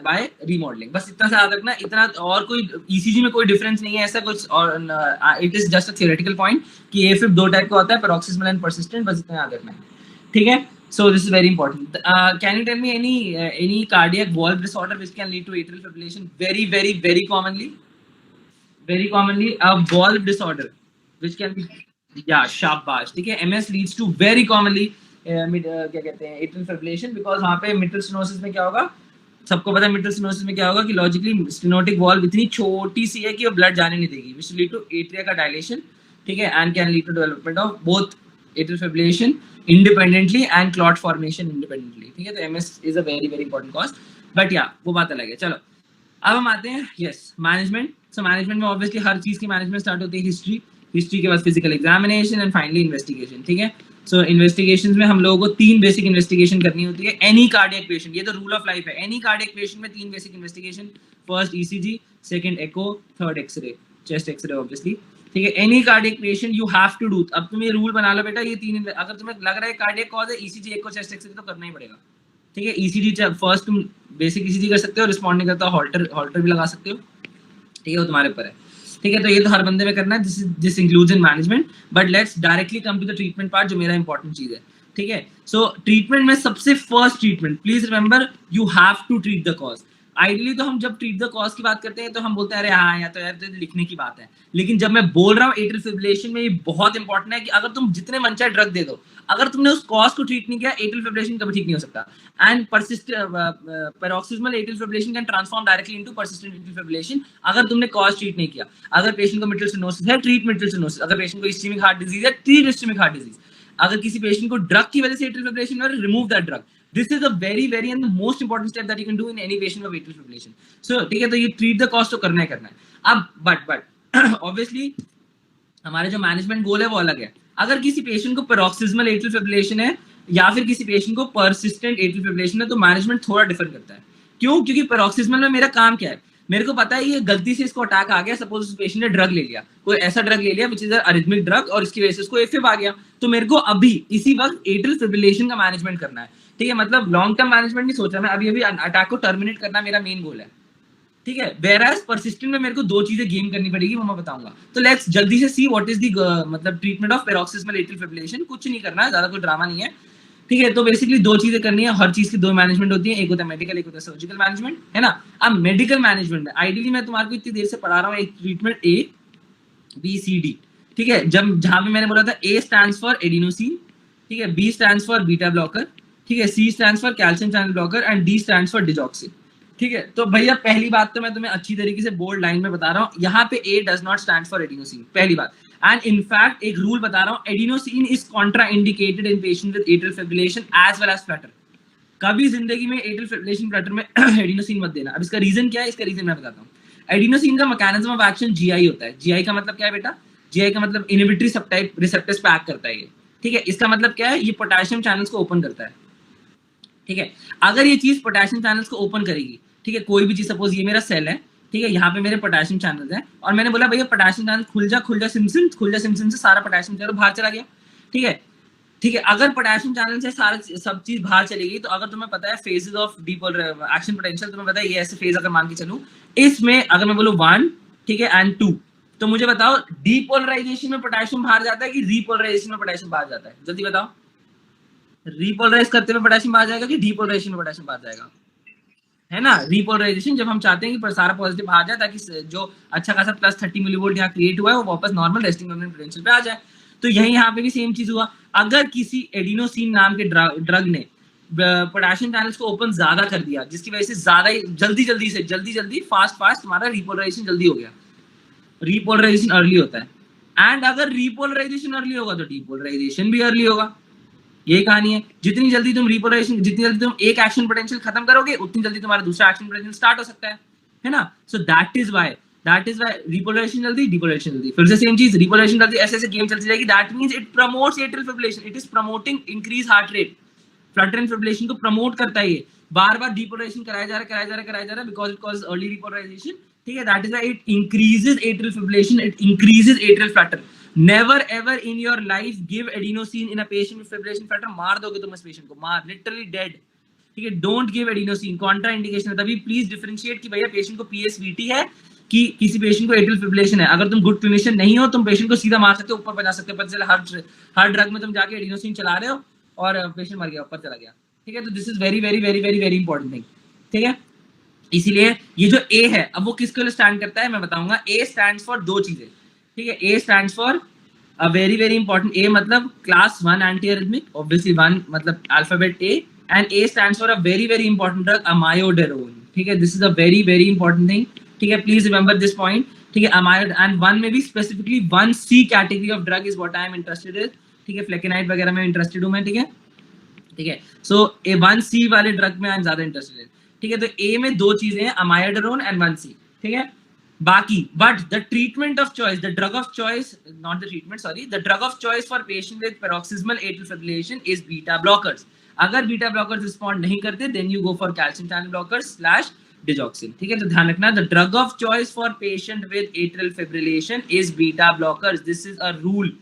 by remodelling. बस इतना सा याद रखना, इतना, और कोई ईसीजी में कोई डिफरेंस नहीं है ऐसा कुछ, और it is just a theoretical point कि एफिब दो टाइप का होता है, पैरोक्सिस्मल एंड परसिस्टेंट, बस इतना याद रखना है, ठीक है। So this is very important. Can you tell me any cardiac valve disorder which can lead to atrial fibrillation? Very commonly a valve disorder which can be, yeah, शाबाश, ठीक है, MS leads to very commonly क्या कहते हैं atrial fibrillation, because वहां पे mitral stenosis में क्या होगा, सबको पता है मिट्रल स्टेनोसिस में क्या होगा कि लॉजिकली स्टेनोटिक वॉल्व इतनी छोटी सी है कि वो ब्लड जाने नहीं देगी, which लीड टू एट्रिया का डायलेशन, ठीक है, and can lead to development of both atrial fibrillation independently and clot formation independently, ठीक है। तो MS is a very important cause, but या वो बात अलग है। चलो अब हम आते हैं मैनेजमेंट। सो मैनेजमेंट में ऑब्वियसली हर चीज की मैनेजमेंट स्टार्ट होती है हिस्ट्री के बाद physical examination and finally investigation, ठीक है। सो इन्वेस्टिगेशन में हम लोगों को 3 बेसिक इन्वेस्टिगेशन करनी होती है एनी कार्डियक पेशेंट, ये तो रूल ऑफ लाइफ है, एनी कार्डियक पेशेंट में 3 basic investigation, first ECG, second echo, third x-ray, chest x-ray obviously, ठीक है। Any cardiac patient you have to do, अब तुम ये रूल बना लो बेटा, ये 3 अगर तुम्हें लग रहा है कार्डियक कॉज है, ECG, एको, चेस्ट एक्सरे तो करना ही पड़ेगा, ठीक है। ECG फर्स्ट तुम बेसिक ECG कर सकते हो, रिस्पॉन्ड नहीं करता हॉल्टर भी लगा सकते हो, ठीक है, वो तुम्हारे ऊपर है, ठीक है। तो ये तो हर बंदे में करना है, this includes in management, but let's directly come to the treatment part, जो मेरा इंपॉर्टेंट चीज है, ठीक है। सो ट्रीटमेंट में सबसे first treatment, please remember, you have to treat the cause. Ideally तो हम जब ट्रीट द कॉज की बात करते हैं तो हम बोलते हैं अरे हाँ या तो यार तो लिखने की बात है, लेकिन जब मैं बोल रहा हूँ एट्रियल फिब्रिलेशन में ये बहुत इंपॉर्टेंट है कि अगर तुम जितने मन चाहे ड्रग दे दो, अगर तुमने उस कॉज को ट्रीट नहीं किया, एट्रियल फिब्रिलेशन कभी ठीक नहीं हो सकता। And paroxysmal atrial fibrillation can transform directly into persistent atrial fibrillation अगर तुमने कॉज ट्रीट नहीं किया। अगर पेशेंट को मिट्रल स्टेनोसिस है, ट्रीट मिट्रल स्टेनोसिस। अगर पेशेंट को इस्केमिक हार्ट डिजीज है, ट्रीट इस्केमिक हार्ट डिजीज। अगर किसी पेशेंट को ड्रग की वजह से एट्रियल फिब्रिलेशन हो रहा है, remove that drug. This is a very and the most important step that you can do in any patient of atrial fibrillation. So ठीक है, तो ये treat the cause तो करना ही करना है। अब but obviously हमारे जो मैनेजमेंट गोल है वो अलग है। अगर किसी पेशेंट को पैरोक्सिस्मल एट्रियल फिब्रिलेशन है या फिर किसी पेशेंट को परसिस्टेंट एट्रियल फिब्रिलेशन है, तो मैनेजमेंट थोड़ा डिफर करता है। क्यों? क्योंकि पैरोक्सिस्मल में मेरा काम क्या है, मेरे को पता है ये गलती से इसको अटैक आ गया, सपोज उस पेशेंट ने ड्रग ले लिया, कोई ऐसा ड्रग ले लिया विच इज अरिथमिक ड्रग, और इसकी वजह से उसको एफिब आ गया, तो मेरे को अभी इसी वक्त एट्रियल फिब्रिलेशन का मैनेजमेंट करना है, ठीक है। मतलब लॉन्ग टर्म मैनेजमेंट नहीं सोच रहा मैं, अभी अटैक को टर्मिनेट करना मेरा मेन गोल है, ठीक है। वेयरएज परसिस्टेंट में मेरे को 2 चीजें गेम करनी पड़ेगी, वो मैं बताऊंगा। तो लेट्स जल्दी से सी व्हाट इज द मतलब treatment of paroxysmal atrial fibrillation. कुछ नहीं करना है, ज्यादा कोई ड्रामा नहीं है। ठीक है। तो बेसिकली दो चीजें करनी है, हर चीज की दो मैनेजमेंट होती है, एक होता है मेडिकल, एक होता है सर्जिकल मैनेजमेंट, है ना। अब मेडिकल मैनेजमेंट में आइडियली मैं तुम्हारे को इतनी देर से पढ़ा रहा हूँ एक treatment A B C D, ठीक है। जब जहां पे मैंने बोला था ए स्टैंड्स फॉर एडिनोसिन, ठीक है, B stands for beta blocker, ठीक है, C stands for calcium channel blocker and D stands for digoxin, ठीक है। तो भैया पहली बात तो मैं तुम्हें अच्छी तरीके से बोल्ड लाइन में बता रहा हूँ, यहाँ पे A does not stand for adenosine, पहली बात। एंड इनफैक्ट एक रूल बता रहा हूँ, adenosine is contraindicated in patient with atrial fibrillation as well as flutter. कभी जिंदगी में एट्रियल फिब्रिलेशन फ्लटर में एडिनोसिन मत देना। अब इसका रीजन क्या है, इसका रीजन मैं बताता हूँ। एडिनोसिन का मैकेनिज्म ऑफ एक्शन जीआई होता है। जीआई का मतलब क्या है बेटा, जीआई का मतलब इनहिबिटरी सबटाइप रिसेप्टर्स पे एक्ट करता है ये, ठीक है। इसका मतलब क्या है, ये पोटेशियम चैनल्स को ओपन करता है, ठीक है। अगर ये चीज पोटेशियम चैनल्स को ओपन करेगी, ठीक है, कोई भी चीज, सपोज ये मेरा सेल है, ठीक है, यहाँ पे मेरे पोटेशियम चैनल्स हैं और मैंने बोला भैया पोटेशियम चैनल खुल जा सिमसिम, खुल जा सिमसिम से सारा पोटेशियम चैनल बाहर चला गया, ठीक है, ठीक है। अगर पोटेशियम चैनल से सारा सब चीज बाहर चलेगी, तो अगर तुम्हें पता है फेजेस ऑफ डीपोलर एक्शन पोटेंशियल, तुम्हें पता है ये ऐसे फेज अगर मान के चलूं, इसमें अगर मैं बोलूं 1, ठीक है, एंड 2, तो मुझे बताओ डीपोलराइजेशन में पोटेशियम बाहर जाता है कि रीपोलराइजेशन में पोटेशियम बाहर जाता है, जल्दी बताओ। रीपोलराइज करते में पोटेशियम बाहर जाएगा कि डीपोलराइजेशन में पोटेशियम बाहर जाएगा, है ना। रीपोलराइजेशन जब हम चाहते हैं कि सारा पॉजिटिव आ जाए ताकि जो अच्छा खासा +30 मिलीवोल्ट यहाँ क्रिएट हुआ है वो वापस नॉर्मल रेस्टिंग पोटेंशियल पे आ जाए। तो यही यहाँ पे भी सेम चीज हुआ। अगर किसी एडिनोसिन नाम के ड्रग ने पोटेशियम चैनल्स को ओपन ज्यादा कर दिया, जिसकी वजह से ज्यादा जल्दी फास्ट तुम्हारा रिपोलराइजेशन जल्दी हो गया, रिपोलराइजेशन अर्ली होता है। एंड अगर रिपोलराइजेशन अर्ली होगा तो डिपोलराइजेशन भी अर्ली होगा। यही कहानी है। जितनी जल्दी तुम रिपोलराइजेशन, जितनी जल्दी तुम एक एक्शन पोटेंशियल खत्म करोगे, उतनी जल्दी तुम्हारा दूसरा एक्शन पोटेंशियल स्टार्ट हो सकता है ना। So that is why repolarisation जल्दी, डिपोलराइजेशन जल्दी। फिर से सेम चीज, रिपोलराइजेशन जल्दी, ऐसे ऐसे गेम चलती जाएगी। That means it promotes atrial fibrillation, it is promoting increase heart rate, Flutter and fibrillation को प्रमोट करता है ये। बार बार डिपोलराइजेशन कराया जा रहा है because it causes early repolarisation, ठीक है। That is why it increases atrial fibrillation, it increases atrial flutter. Never ever in your life give adenosine in a patient with fibrillation flutter, मार दोगे तुम इस पेशेंट को, मार, literally dead, ठीक है। Don't give adenosine, Contra indication है। तभी प्लीज डिफरेंशिएट कि भैया पेशेंट को पीएसवीटी है कि किसी पेशेंट को एट्रियल फिब्रिलेशन है। अगर तुम गुड क्लिनिशियन नहीं हो, तुम पेशेंट को सीधा मार सकते हो, ऊपर बजा सकते हो, पता चला हर ड्रग में तुम जाके एडिनोसिन चला रहे हो और पेशेंट मर गया, ऊपर चला गया, ठीक है। तो this is very very very very very important thing, ठीक है। इसीलिए ये जो ए है, अब वो किसके लिए स्टैंड करता है मैं बताऊंगा। ए स्टैंड्स फॉर दो चीजें, ठीक है। ए stands for a very very important, A मतलब class 1 antiarrhythmic, obviously 1 मतलब alphabet A, and A stands for a very very important drug, amiodarone, ठीक है। this is a very very important thing, ठीक है। please remember this point, ठीक है। amiodarone, and 1 में भी specifically 1C category of drug is what I am interested in, ठीक है। flecainide वगैरह में इंटरेस्टेड हूं मैं, ठीक है, ठीक है। so A 1C वाले ड्रग में आई एम ज्यादा इंटरेस्टेड है, ठीक है। तो A में दो चीजें हैं, amiodarone and 1C, ठीक है। बाकी but the treatment of choice, the drug of choice, not the treatment, sorry, the drug of choice for patient with paroxysmal atrial fibrillation is beta blockers. अगर beta blockers respond नहीं करते, then you go for calcium channel blockers / digoxin, ठीक है। तो ध्यान रखना, the drug of choice for patient with atrial fibrillation is beta blockers. This is a rule,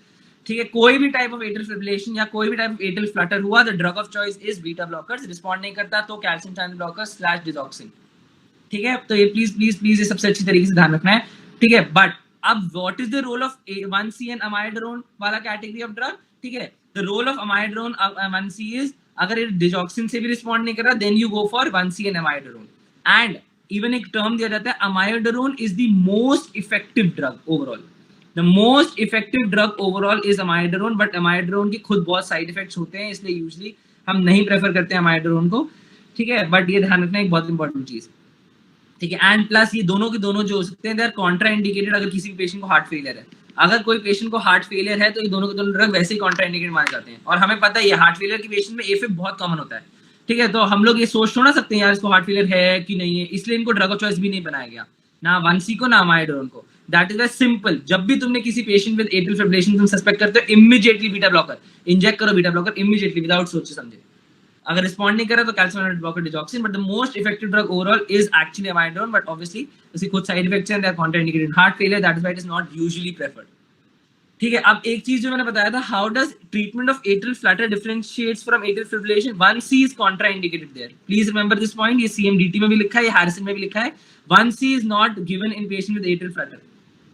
ठीक है। कोई भी टाइप ऑफ एट्रियल फिब्रिलेशन या कोई भी टाइप ऑफ एट्रियल फ्लटर हुआ, the drug of choice is beta blockers. Respond नहीं करता तो कैल्शियम चैनल ब्लॉकर्स / डिगॉक्सिन, ठीक है। तो ये प्लीज प्लीज प्लीज ये सबसे अच्छी तरीके से ध्यान रखना है, ठीक है। बट अब what is the role of 1C and amiodarone वाला कैटेगरी ऑफ ड्रग, ठीक है। The role of amiodarone 1C is, अगर ये डिजॉक्सिन से भी रिस्पॉन्ड नहीं कर रहा, then you go for 1C and amiodarone। And even एक टर्म दिया जाता है, amiodarone is the most effective drug overall, the most effective drug overall is amiodarone। But amiodarone के खुद बहुत साइड इफेक्ट्स होते हैं, इसलिए यूजुअली हम नहीं प्रेफर करते हैं amiodarone को, ठीक है। बट ये ध्यान रखना एक बहुत इंपॉर्टेंट चीज, ठीक है। एंड प्लस ये दोनों के दोनों जो हो सकते हैं, दे आर कॉन्ट्रा इंडिकेटेड अगर किसी भी पेशेंट को हार्ट फेलियर है। अगर कोई पेशेंट को हार्ट फेलियर है तो ये दोनों के दोनों ड्रग वैसे ही कॉन्ट्रा इंडिकेटेड माने जाते हैं। और हमें पता है ये हार्ट फेलियर के पेशेंट में एफिप बहुत कॉमन होता है, ठीक है। तो हम लोग ये सोच थोड़ा सकते हैं यार इसको हार्ट फेलियर है कि नहीं है, इसलिए इनको ड्रग ऑफ चॉइस भी नहीं बनाया गया, ना 1C को ना amiodarone को। That is very simple. जब भी तुमने किसी पेशेंट विद एट्रियल फिब्रिलेशन तुम सस्पेक्ट करते हो, इमीडिएटली बीटा ब्लॉकर इंजेक्ट करो, बीटा ब्लॉकर इमीडिएटली विदाउट सोचे समझे। अगर रिस्पॉन्ड नहीं करा तो calcium channel blocker digoxin. But the most effective drug overall is actually amiodarone, but obviously उसके कुछ साइड इफेक्ट्स हैं, they are contraindicated heart failure, that is why it is not usually preferred, ठीक है। अब एक चीज जो मैंने बताया था, how does treatment of atrial flutter differentiates from atrial fibrillation, 1C is contraindicated there, please remember this point. ये CMDT में भी लिखा है, ये हैरिसन में भी लिखा है, 1C is not given in patient with atrial flutter,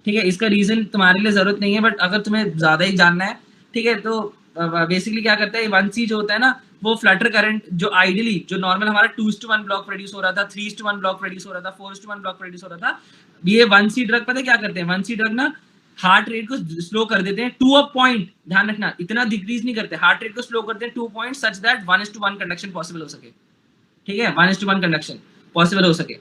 ठीक है। इसका रीजन तुम्हारे लिए जरूरत नहीं है, बट अगर तुम्हें ज्यादा ही जानना है, ठीक है, तो बेसिकली क्या करता है 1C जो होता है ना, वो फ्लटर करंट जो आइडियली जो नॉर्मल हमारा 2:1 ब्लॉक प्रोड्यूस हो रहा था, 3:1 ब्लॉक प्रोड्यूस हो रहा था, 4:1 ब्लॉक प्रोड्यूस हो रहा था, ये 1C ड्रग पता है क्या करते हैं? 1C ड्रग ना हार्ट रेट को स्लो कर देते हैं टू अ पॉइंट, ध्यान रखना, इतना डिक्रीज नहीं करते, हार्ट रेट को स्लो करते हैं 2 point such that 1:1 conduction possible हो सके, ठीक है, 1:1 कंडक्शन पॉसिबल हो सके,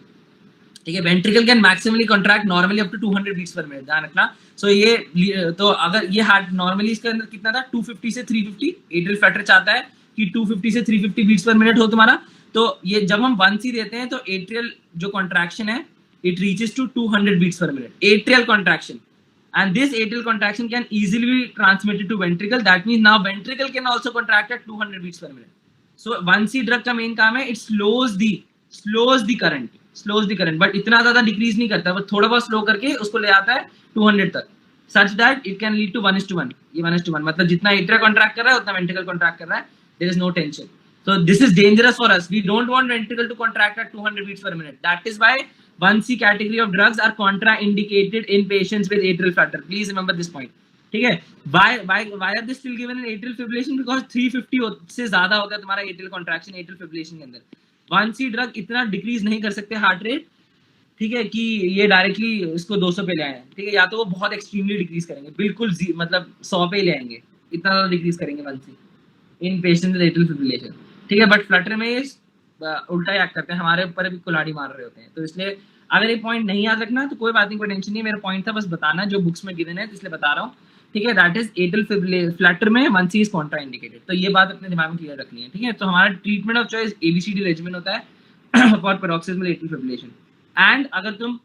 ठीक है। Ventricle can maximally contract normally up to 200 beats per minute, ध्यान रखना। सो ये तो अगर ये हार्ट नॉर्मली इसके अंदर कितना था 250 से 350, एट्रियल फ्लटर चाहता है कि 250 से 350 बीट्स पर मिनट हो तुम्हारा, तो ये जब हम 1C देते हैं तो एट्रियल जो कॉन्ट्रैक्शन है it reaches to 200 beats per minute, atrial contraction, and this atrial contraction can easily be transmitted to ventricle, that means now ventricle can also contract at 200 beats per minute. So 1C drug का main काम है it slows the current but इतना ज्यादा decrease नहीं करता, वो थोड़ा बहुत स्लो करके उसको ले आता है 200 तक, such that it can lead to 1:1, ये 1:1 मतलब जितना एट्रिया कॉन्ट्रैक्ट कर रहा है उतना वेंट्रिकल कॉन्ट्रैक्ट कर रहा है, there is no tension. So this is dangerous for us, we don't want ventricle to contract at 200 beats per minute, that is why 1C category of drugs are contraindicated in patients with atrial flutter. Please remember this point. ठीक है? Why are they still given in atrial fibrillation? Because 350 से ज्यादा होता है तुम्हारा atrial contraction atrial fibrillation के अंदर. 1C drug इतना डिक्रीज नहीं कर सकते हार्ट रेट, ठीक है, कि ये डायरेक्टली इसको 200 पे ले आए, ठीक है, या तो वो बहुत एक्सट्रीमली डिक्रीज करेंगे, बिल्कुल मतलब 100 पे ले आएंगे, इतना ज्यादा डिक्रीज करेंगे 1C in patient with atrial fibrillation, ठीक है। बट फ्लटर में ये उल्टा ही एक्ट करते हैं, हमारे ऊपर भी कुल्हाड़ी मार रहे होते हैं, तो इसलिए अगर ये पॉइंट नहीं याद रखना तो कोई बात नहीं, कोई टेंशन नहीं, मेरा पॉइंट था बस बताना जो बुक्स में गिवन है, तो इसलिए बता रहा हूँ, ठीक है। That is atrial fibrillation flutter में 1C इज कॉन्ट्राइंडिकेटेड, तो ये बात अपने दिमाग में क्लियर रखनी है, ठीक है। तो हमारा treatment of choice ABCD regimen होता है for paroxysmal atrial fibrillation, and अगर तुम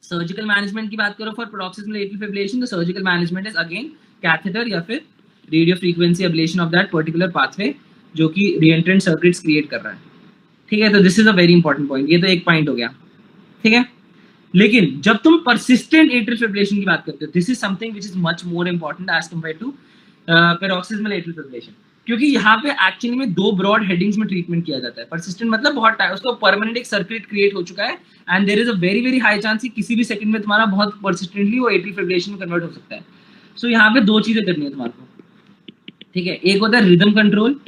सर्जिकल मैनेजमेंट की बात करो फॉर पैरोक्सिस्मल एट्रियल फिब्रिलेशन, तो surgical management is again catheter या फिर radio frequency ablation of that particular pathway जो कि रीएंट्रेंट सर्किट्स क्रिएट कर रहा है, ठीक है। तो this is a very important point, ये तो एक पॉइंट हो गया, ठीक है। लेकिन जब तुम परसिस्टेंट एट्रियल फिब्रिलेशन की बात करते हो, this is something which is much more important as compare to paroxysmal atrial fibrillation, क्योंकि यहाँ पे एक्चुअली में 2 ब्रॉड हेडिंग्स में ट्रीटमेंट किया जाता है। परसिस्टेंट मतलब बहुत टाइम उसको परमानेंट एक सर्किट क्रिएट हो चुका है, and there is a very very high chance कि किसी भी सेकंड में तुम्हारा बहुत परसिस्टेंटली वो एट्रियल फिब्रिलेशन में कन्वर्ट हो सकता है। सो यहाँ पे 2 चीजें करनी है तुम्हारे को, ठीक है, एक होता है रिदम कंट्रोल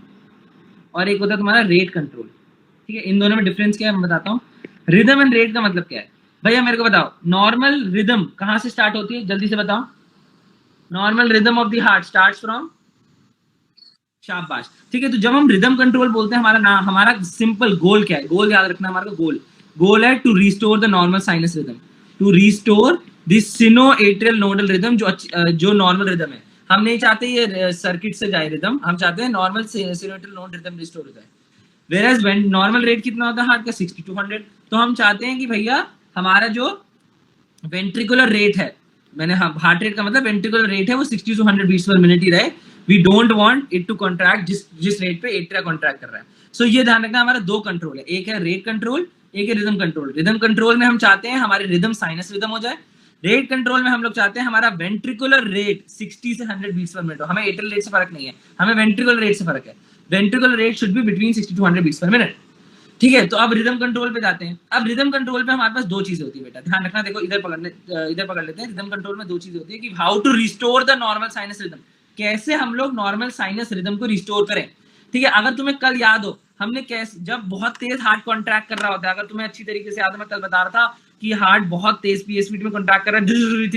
और एक होता है तुम्हारा रेट कंट्रोल, ठीक है। इन दोनों में डिफरेंस क्या है मैं बताता हूँ। रिदम एंड रेट का मतलब क्या है भैया, मेरे को बताओ। नॉर्मल रिदम कहाँ से स्टार्ट होती है, जल्दी से बताओ। Normal rhythm of the heart starts from, शाबाश, ठीक है। तो जब हम रिदम कंट्रोल बोलते हैं, हमारा सिंपल गोल क्या है, गोल याद रखना, हमारा गोल है to restore the normal sinus rhythm, to restore the sino atrial nodal rhythm, जो नॉर्मल रिदम है। हम नहीं चाहते ये सर्किट से जाए रिदम, हम चाहते हैं नॉर्मल सिनो एट्रियल नोडल रिदम रिस्टोर हो जाए। वेयरएज नॉर्मल रेट कितना होता है हार्ट का 60 to 100, तो हम चाहते हैं कि भैया हमारा जो वेंट्रिकुलर रेट है, मैंने हार्ट रेट का मतलब वेंट्रिकुलर रेट है वो 60 to 100 बीट्स पर मिनट ही रहे। We don't want it to contract जिस रेट पे एट्रिया कॉन्ट्रैक्ट कर रहा है। सो ये ध्यान रखना, हमारा 2 कंट्रोल है, एक है रेट कंट्रोल, एक है रिदम कंट्रोल। रिदम कंट्रोल में हम चाहते हैं हमारे रिदम साइनस रिदम हो जाए, रेट कंट्रोल में हम लोग चाहते हैं हमारा वेंट्रिकुलर रेट 60 से 100 बीट्स पर मिनट हो। हमें एट्रियल रेट से फर्क नहीं है, हमें वेंट्रिकुलर रेट से फर्क है। Ventricular rate should be between 60 to 100 beats per minute, ठीक है। तो अब रिदम कंट्रोल पे जाते हैं। अब रिदम कंट्रोल पे हमारे पास 2 चीजें होती है बेटा, ध्यान रखना, देखो इधर पकड़ लेते हैं। रिदम कंट्रोल में 2 चीजें होती है कि how to restore the normal sinus rhythm, कैसे हम लोग नॉर्मल साइनस रिदम को रिस्टोर करें, ठीक है। अगर तुम्हें कल याद हो हमने कैसे, जब बहुत तेज हार्ट कॉन्ट्रैक्ट कर रहा होता है, अगर तुम्हें अच्छी तरीके से याद है, मैं कल बता रहा था कि हार्ट बहुत तेज पीएस स्पीड में कॉन्ट्रैक्ट कर रहा है,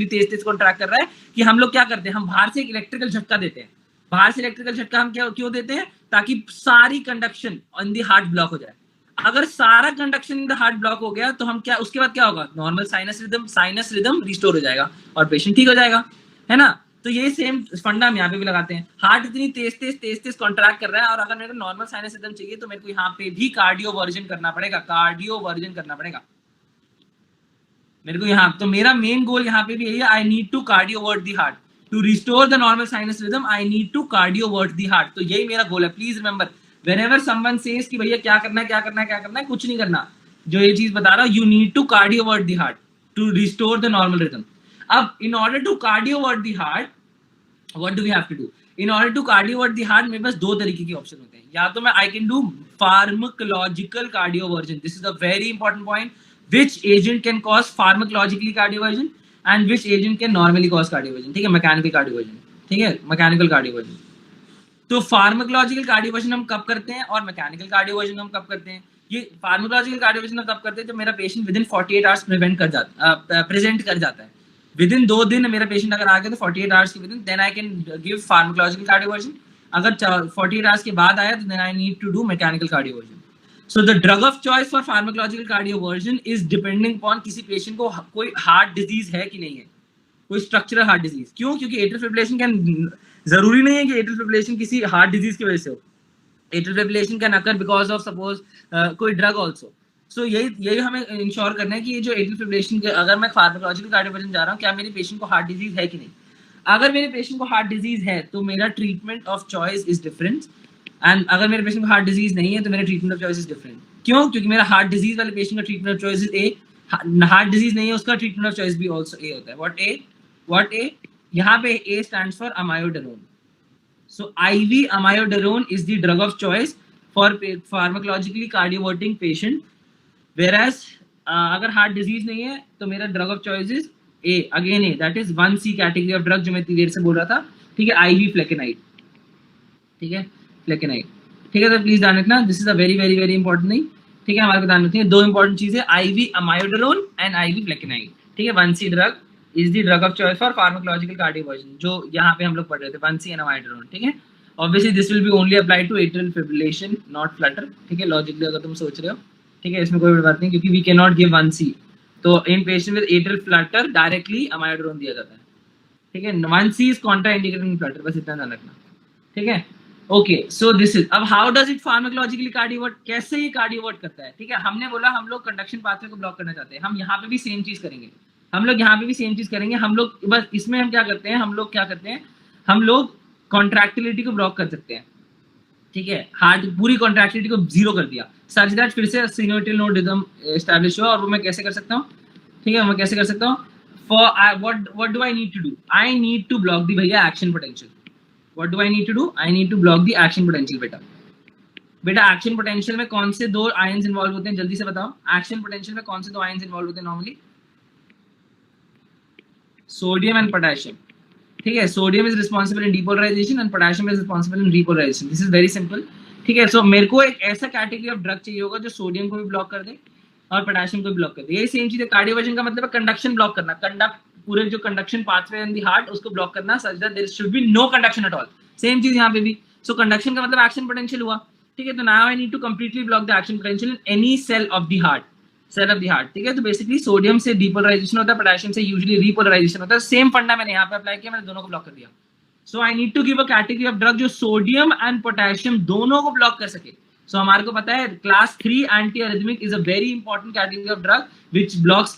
तेज कॉन्ट्रैक्ट कर रहा है, कि हम लोग क्या करते हैं, हम बाहर से एक इलेक्ट्रिकल झटका देते हैं। बाहर से इलेक्ट्रिकल झटका हम क्यों देते हैं, ताकि सारी conduction in the heart block हो जाए। अगर सारा conduction in the heart block हो गया तो हम क्या, उसके बाद क्या होगा, नॉर्मल साइनस रिदम रिस्टोर हो जाएगा और पेशेंट ठीक हो जाएगा, है ना। तो ये सेम फंडा हम यहाँ पे भी लगाते हैं। हार्ट इतनी तेज कॉन्ट्रैक्ट कर रहा है और अगर मेरे को नॉर्मल साइनस रिदम चाहिए तो मेरे को यहाँ पे भी कार्डियो वर्जन करना पड़ेगा, मेरे को यहाँ। तो मेरा मेन गोल यहाँ पे भी यही है, I need to cardiovert the heart to restore the normal sinus rhythm, I need to cardiovert the heart. तो यही मेरा गोल है। Please remember, whenever someone says कि भैया क्या करना है, कुछ नहीं करना, जो ये चीज बता रहा हूँ, you need to cardiovert the heart to restore the normal rhythm. अब in order to cardiovert the heart, what do we have to do? In order to cardiovert the heart, मेरे पास 2 तरीके के ऑप्शन होते हैं। या तो मैं I can do pharmacological cardioversion. This is a very important point. Which agent can cause pharmacologically cardioversion and which agent can normally cause cardioversion? ठीक है, mechanical cardioversion, ठीक है, mechanical cardioversion. तो फार्माकोलॉजिकल कार्डियोवर्जन हम कब करते हैं और मैकेनिकल कार्डियोवर्जन हम कब करते हैं? ये फार्माकोलॉजिकल कार्डियोवर्जन हम कब करते हैं जब मेरा patient with in 48 hours present कर जाता है। विद इन 2 दिन मेरा पेशेंट अगर आ गया तो 48 आवर्स के within, then I can give pharmacological cardioversion. अगर 48 आवर्स के बाद आया तो then I need to do mechanical cardioversion. So the drug of choice for pharmacological cardioversion is depending upon किसी पेशेंट को कोई हार्ट डिजीज है कि नहीं है, कोई स्ट्रक्चरल हार्ट डिजीज। क्यों? क्योंकि एट्रियल फिब्रिलेशन कैन, जरूरी नहीं है कि एट्रियल फिब्रिलेशन किसी हार्ट डिजीज की वजह से हो। Atrial fibrillation can occur because of suppose कोई ड्रग आल्सो। सो यही हमें इंश्योर करना है कि ये जो एट्रियल फिब्रिलेशन के, अगर मैं फार्माकोलॉजिकल कार्डियोवर्जन जा रहा हूँ, क्या मेरे पेशेंट को हार्ट डिजीज है कि नहीं। अगर मेरे पेशेंट को हार्ट डिजीज है तो मेरा treatment of choice is different, and अगर मेरे पेशेंट को हार्ट डिजीज नहीं है तो मेरा treatment of choice is different. क्यों? क्योंकि मेरा हार्ट डिजीज वाले पेशेंट का treatment of choice is A, heart disease नहीं है उसका ट्रीटमेंट ऑफ चॉइस भी आल्सो ए होता है। What A? यहाँ पे A stands for amiodarone. So IV amiodarone is the drug of choice for pharmacologically cardioverting patient, whereas अगर heart disease नहीं है तो मेरा drug of choice is A, again A, that is 1C category of drug जो मैं इतनी देर से बोल रहा था। ठीक है, आईवी फ्लेकेनाइड। ठीक है, फ्लेकेनाइड। ठीक है, तो प्लीज ध्यान रखना, this is a very very very important thing. ठीक है, हमारे को ध्यान रखनी है 2 इंपॉर्टेंट चीजें, आईवी अमायोडरोन एंड आईवी फ्लेकेनाइड। ठीक है, 1C drug is the drug of choice for pharmacological cardioversion, जो यहाँ पे हम लोग पढ़ रहे थे, 1C एंड अमायोडरोन। ठीक है, obviously this will be only applied to atrial fibrillation, not flutter. ठीक है, लॉजिकली अगर तुम सोच रहे हो, ठीक है, इसमें कोई बड़ी बात नहीं, क्योंकि we can not give 1C। तो in patient with atrial flutter directly amiodarone दिया जाता है। ठीक है, 1C is contraindicated in flutter, बस इतना ध्यान रखना। ठीक है, ओके, सो दिस इज, अब how does it pharmacologically cardiovert, कैसे ये कार्डियोवर्ट करता है। ठीक है, हमने बोला हम लोग कंडक्शन पाथवे को ब्लॉक करना चाहते हैं, हम यहाँ पे भी सेम चीज करेंगे, हम लोग यहाँ पे भी सेम चीज करेंगे। हम लोग बस इसमें हम क्या करते हैं, हम लोग कॉन्ट्रैक्टिलिटी को ब्लॉक कर सकते हैं। ठीक है, हार्ट पूरी कॉन्ट्रैक्टिलिटी को जीरो कर दिया, सच दैट फिर से सिनोटियल नोड रिदम एस्टैब्लिश हुआ। और वो मैं कैसे कर सकता हूँ? ठीक है, मैं कैसे कर सकता हूँ? For what do I need to do? I need to block the भैया action potential. What do I need to do? I need to block the action potential बेटा एक्शन पोटेंशियल में कौन से 2 आयंस इन्वॉल्व होते हैं, जल्दी से बताओ। एक्शन पोटेंशियल में कौन से 2 आयंस इन्वॉल्व होते हैं नॉर्मली? Sodium and potassium. ठीक है, sodium is responsible in depolarization and potassium is responsible in repolarization. This is very simple. ठीक है, सो मेरे को एक ऐसा कैटेगरी ऑफ ड्रग चाहिए होगा जो सोडियम को भी ब्लॉक कर दे और पोटेशियम को भी ब्लॉक कर दे। यही सेम चीज है, कार्डियोवर्जन का मतलब है कंडक्शन ब्लॉक करना, पूरे जो conduction pathway in the heart उसको ब्लॉक करना, such that there should be no conduction at all. Same चीज यहाँ पे भी। सो कंडक्शन का मतलब एक्शन पोटेंशियल हुआ। ठीक है, तो now I need to completely block the action potential in any cell of the heart. ठीक है, तो बेसिकली सोडियम से डीपोलराइजेशन होता है, पोटेशियम से यूजुअली रीपोलराइजेशन होता है। सेम फंडा मैंने यहाँ पे अप्लाई किया, मैंने दोनों को ब्लॉक कर दिया। So I need to give a category of drug जो सोडियम एंड पोटेशियम दोनों को ब्लॉक कर सके। सो हमारे को पता है class 3 anti arrhythmic is a very important category of drug which blocks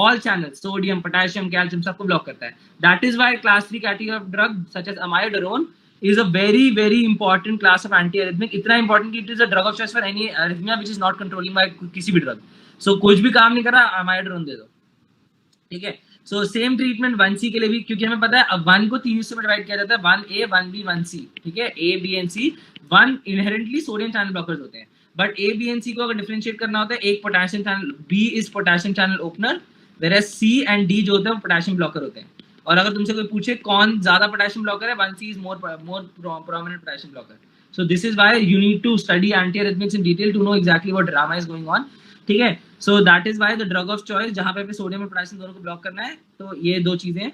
all channels, sodium, potassium, calcium, सबको ब्लॉक करता है। That is why class 3 category of drug such as amiodarone is a very very important class of antiarrhythmic, इतना important कि it is a drug of choice for any arrhythmia which is not controlling by किसी भी drug। So कुछ भी काम नहीं कर रहा, amiodarone दे दो। ठीक है, so same treatment 1C के लिए भी, क्योंकि हमें पता है अब 1 को 3 हिस्सों में डिवाइड किया जाता है, 1A, 1B, 1C। ठीक है, A, B and C 1 inherently sodium channel blockers होते हैं, but A, B and C को अगर डिफरेंशिएट करना होता है, एक potassium channel, B is potassium channel opener, whereas C and D जो होते हैं वो पोटेशियम ब्लॉकर होते हैं। और अगर तुमसे कोई पूछे कौन ज्यादा पोटेशियम ब्लॉकर है, 1C is more prominent potassium blocker। So this is why you need to study antiarrhythmics in detail to know exactly what drama is going on। ठीक है, so that is why the drug of choice जहाँ पे sodium और potassium दोनों को block करना है, तो ये 2 चीजें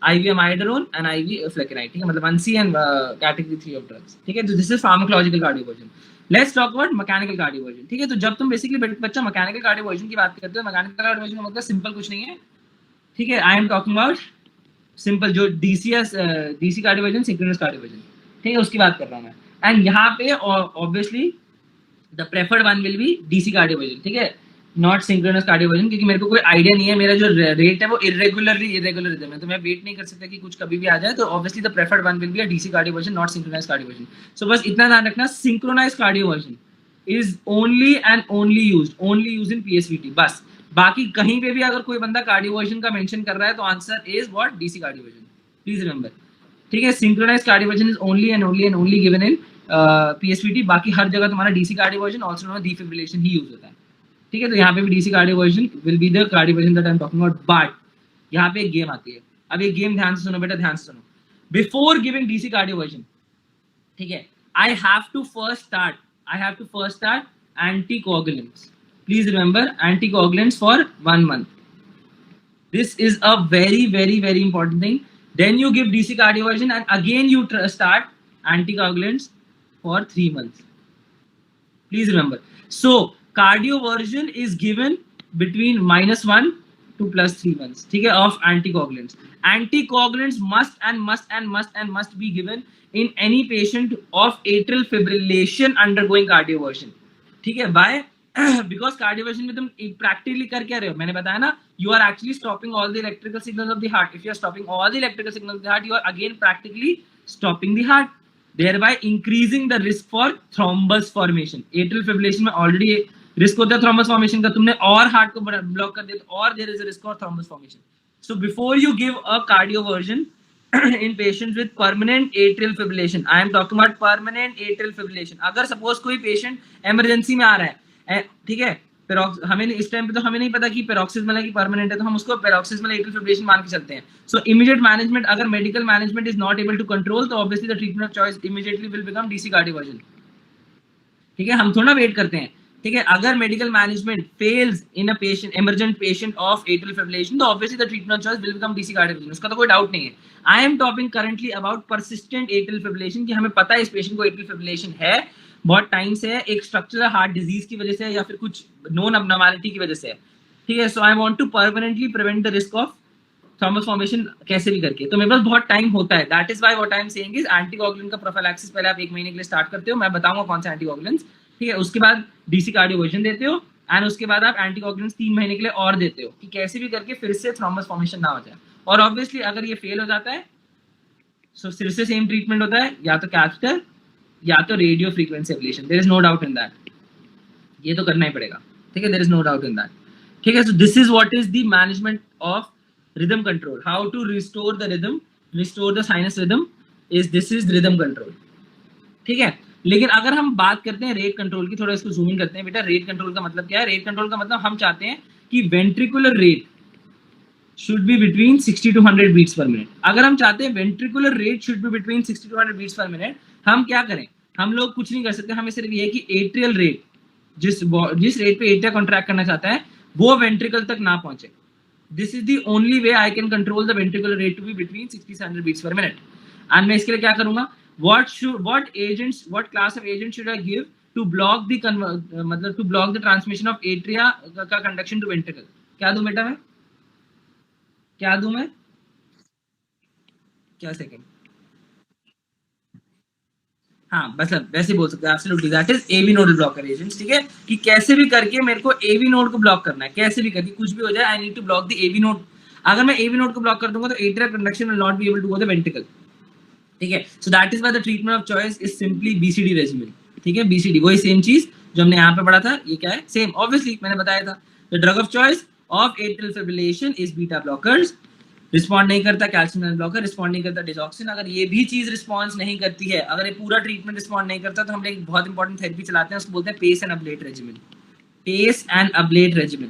IV amiodarone and IV flecainide। ठीक है, मतलब 1C and category 3 of drugs। ठीक है, तो this is pharmacological cardioversion। Let's talk about mechanical cardioversion। ठीक है, तो जब तुम बेसिकली बच्चा मैकेनिकल कार्डियोवर्जन की बात करते हो, मैकेनिकल कार्डियोवर्जन का मतलब सिंपल कुछ नहीं है। ठीक है, I am talking about simple जो डीसी कार्डियोवर्जन, सिंक्रोनस कार्डियोवर्जन। ठीक है, उसकी बात कर रहा हूं मैं। एंड यहाँ पे obviously the preferred one will B DC cardioversion. ठीक है, नॉट सिंक्रोनस कार्डियोवर्जन, क्योंकि मेरे को कोई आइडिया नहीं है, मेरा जो रेट है वो इरेगुलर रिदम है, तो मैं वेट नहीं कर सकता कि कुछ कभी भी आ जाए। तो obviously the preferred one will be a DC cardioversion, not synchronize cardioversion. So बस इतना ध्यान रखना, synchronize cardioversion is only and only used in PSVT. बस बाकी कहीं पे भी अगर कोई बंदा कार्डियोवर्जन का मेंशन कर रहा है तो answer is what? DC cardioversion. Please remember. ठीक है, synchronize cardioversion is only and only given in PSVT. बाकी हर जगह तुम्हारा DC cardioversion also known as defibrillation ही यूज होता है। ठीक है, तो यहाँ पे भी DC cardioversion will be the cardioversion that I am talking about. But यहाँ पे एक गेम आती है। अब ये गेम ध्यान से सुनो बेटा, ध्यान से सुनो। बिफोर गिविंग डीसी कार्डियोवर्जन, ठीक है. I have to first start anticoagulants. Please remember, anticoagulants for 1 month. This is a very, very, very important thing. Then you give DC cardioversion and again you start anticoagulants for 3 months. Please remember. So cardioversion is given between -1 to +3 months, ठीक है, of anticoagulants. Anticoagulants must be given in any patient of atrial fibrillation undergoing cardioversion. ठीक है. Why? Because cardioversion में तुम practically कर क्या रहे हो? मैंने बताया ना, you are actually stopping all the electrical signals of the heart. If you are stopping all the electrical signals of the heart, you are again practically stopping the heart, thereby increasing the risk for thrombus formation. Atrial fibrillation में already risk होता है thrombus formation का, तुमने और heart को block कर दिया तो और there is a risk for thrombus formation. So before you give a cardioversion in patients with permanent atrial fibrillation, I am talking about permanent atrial fibrillation. अगर suppose कोई patient emergency में आ रहा है, ठीक है, हमें इस टाइम पे तो हमें नहीं पता कि पेरोक्सिस्मल है कि परमानेंट है, तो हम उसको पेरोक्सिस्मल एट्रियल फिब्रिलेशन मान के चलते हैं. सो इमीडिएट मैनेजमेंट, अगर medical management is not able to control, तो obviously the treatment of choice immediately will become DC cardioversion. ठीक है, हम थोड़ा वेट करते हैं. ठीक है, अगर medical management fails in a patient, emergent patient of atrial fibrillation, तो obviously the treatment of choice will become DC cardioversion. उसका तो कोई डाउट नहीं है. I am talking currently about persistent atrial fibrillation, कि हमें पता है इस पेशेंट को एट्रियल फिब्रिलेशन है, बहुत टाइम से है, एक स्ट्रक्चरल हार्ट डिजीज की वजह से या फिर कुछ नोन अबनॉर्मैलिटी की वजह से है. ठीक है, so I want to permanently prevent the risk of thrombus formation कैसे भी करके. तो मेरे पास बहुत टाइम होता है. That is why what I am saying is anticoagulant का प्रोफिलैक्सिस पहले आप 1 महीने के लिए स्टार्ट करते हो. मैं बताऊंगा कौन सा एंटीकोगुलेंट्स. ठीक है, उसके बाद डीसी कार्डियोवर्जन देते हो एंड उसके बाद आप एंटीकोगुलेंट्स 3 महीने के लिए और देते हो कि कैसे भी करके फिर से थ्रोम्बस फॉर्मेशन ना हो जाए. और ऑब्वियसली अगर ये फेल हो जाता है सो फिर से सेम ट्रीटमेंट होता है, या तो कैथेटर या तो radio frequency ablation. There is no doubt in that. ये तो करना ही पड़ेगा. ठीक है, there is no doubt in that. ठीक है, so this is what is the management of rhythm control. How to restore the rhythm, restore the sinus rhythm, this is rhythm control. ठीक है, लेकिन अगर हम बात करते हैं रेट कंट्रोल की, थोड़ा इसको जूम इन करते हैं बेटा. रेट कंट्रोल का मतलब क्या है? रेट कंट्रोल का मतलब हम चाहते हैं कि ventricular rate should be between 60 to 100 beats per minute. अगर हम चाहते हैं ventricular rate should be between 60 to 100 beats per minute, हम क्या करें? हम लोग कुछ नहीं कर सकते. हमें सिर्फ ये है कि एट्रियल रेट, जिस रेट पे एट्रिया कॉन्ट्रैक्ट करना चाहता है, वो वेंट्रिकल तक ना पहुंचे. This is the only way I can control the ventricular rate to be between 60 to 100 beats per minute. And मैं इसके लिए क्या करूँगा? What class of agents should I give to block the मतलब to block the transmission of atria का conduction to ventricle? क्या दूँ बेटा मैं? क्या दूँ मैं? क्या सेकेंड? हाँ, बस वैसे बोल सकते हैं. Absolutely, that is AV nodal blocker agents. ठीक है, कि कैसे भी करके मेरे को एवी नोड को ब्लॉक करना है. कैसे भी करके कुछ भी हो जाए, I need to block the AV node. अगर मैं एवी नोड को ब्लॉक कर दूंगा तो atrial conduction will not be able to go the ventricle. ठीक है, so that is why the treatment of choice is simply BCD regimen. ठीक है, बीसीडी वही सेम चीज जो हमने यहाँ पे पढ़ा था. ये क्या है? सेम. ऑब्वियसली मैंने बताया था the drug of choice of atrial fibrillation is beta blockers. Respond नहीं करता कैल्शियम चैनल ब्लॉकर, रिस्पॉन्ड नहीं करता डिजॉक्सिन. अगर ये भी चीज रिस्पॉन्स नहीं करती है, अगर ये पूरा ट्रीटमेंट रिस्पॉन्ड नहीं करता, तो हम एक बहुत इंपॉर्टेंट थेरेपी चलाते हैं, उसको बोलते हैं pace and ablate regimen. Pace and ablate regimen.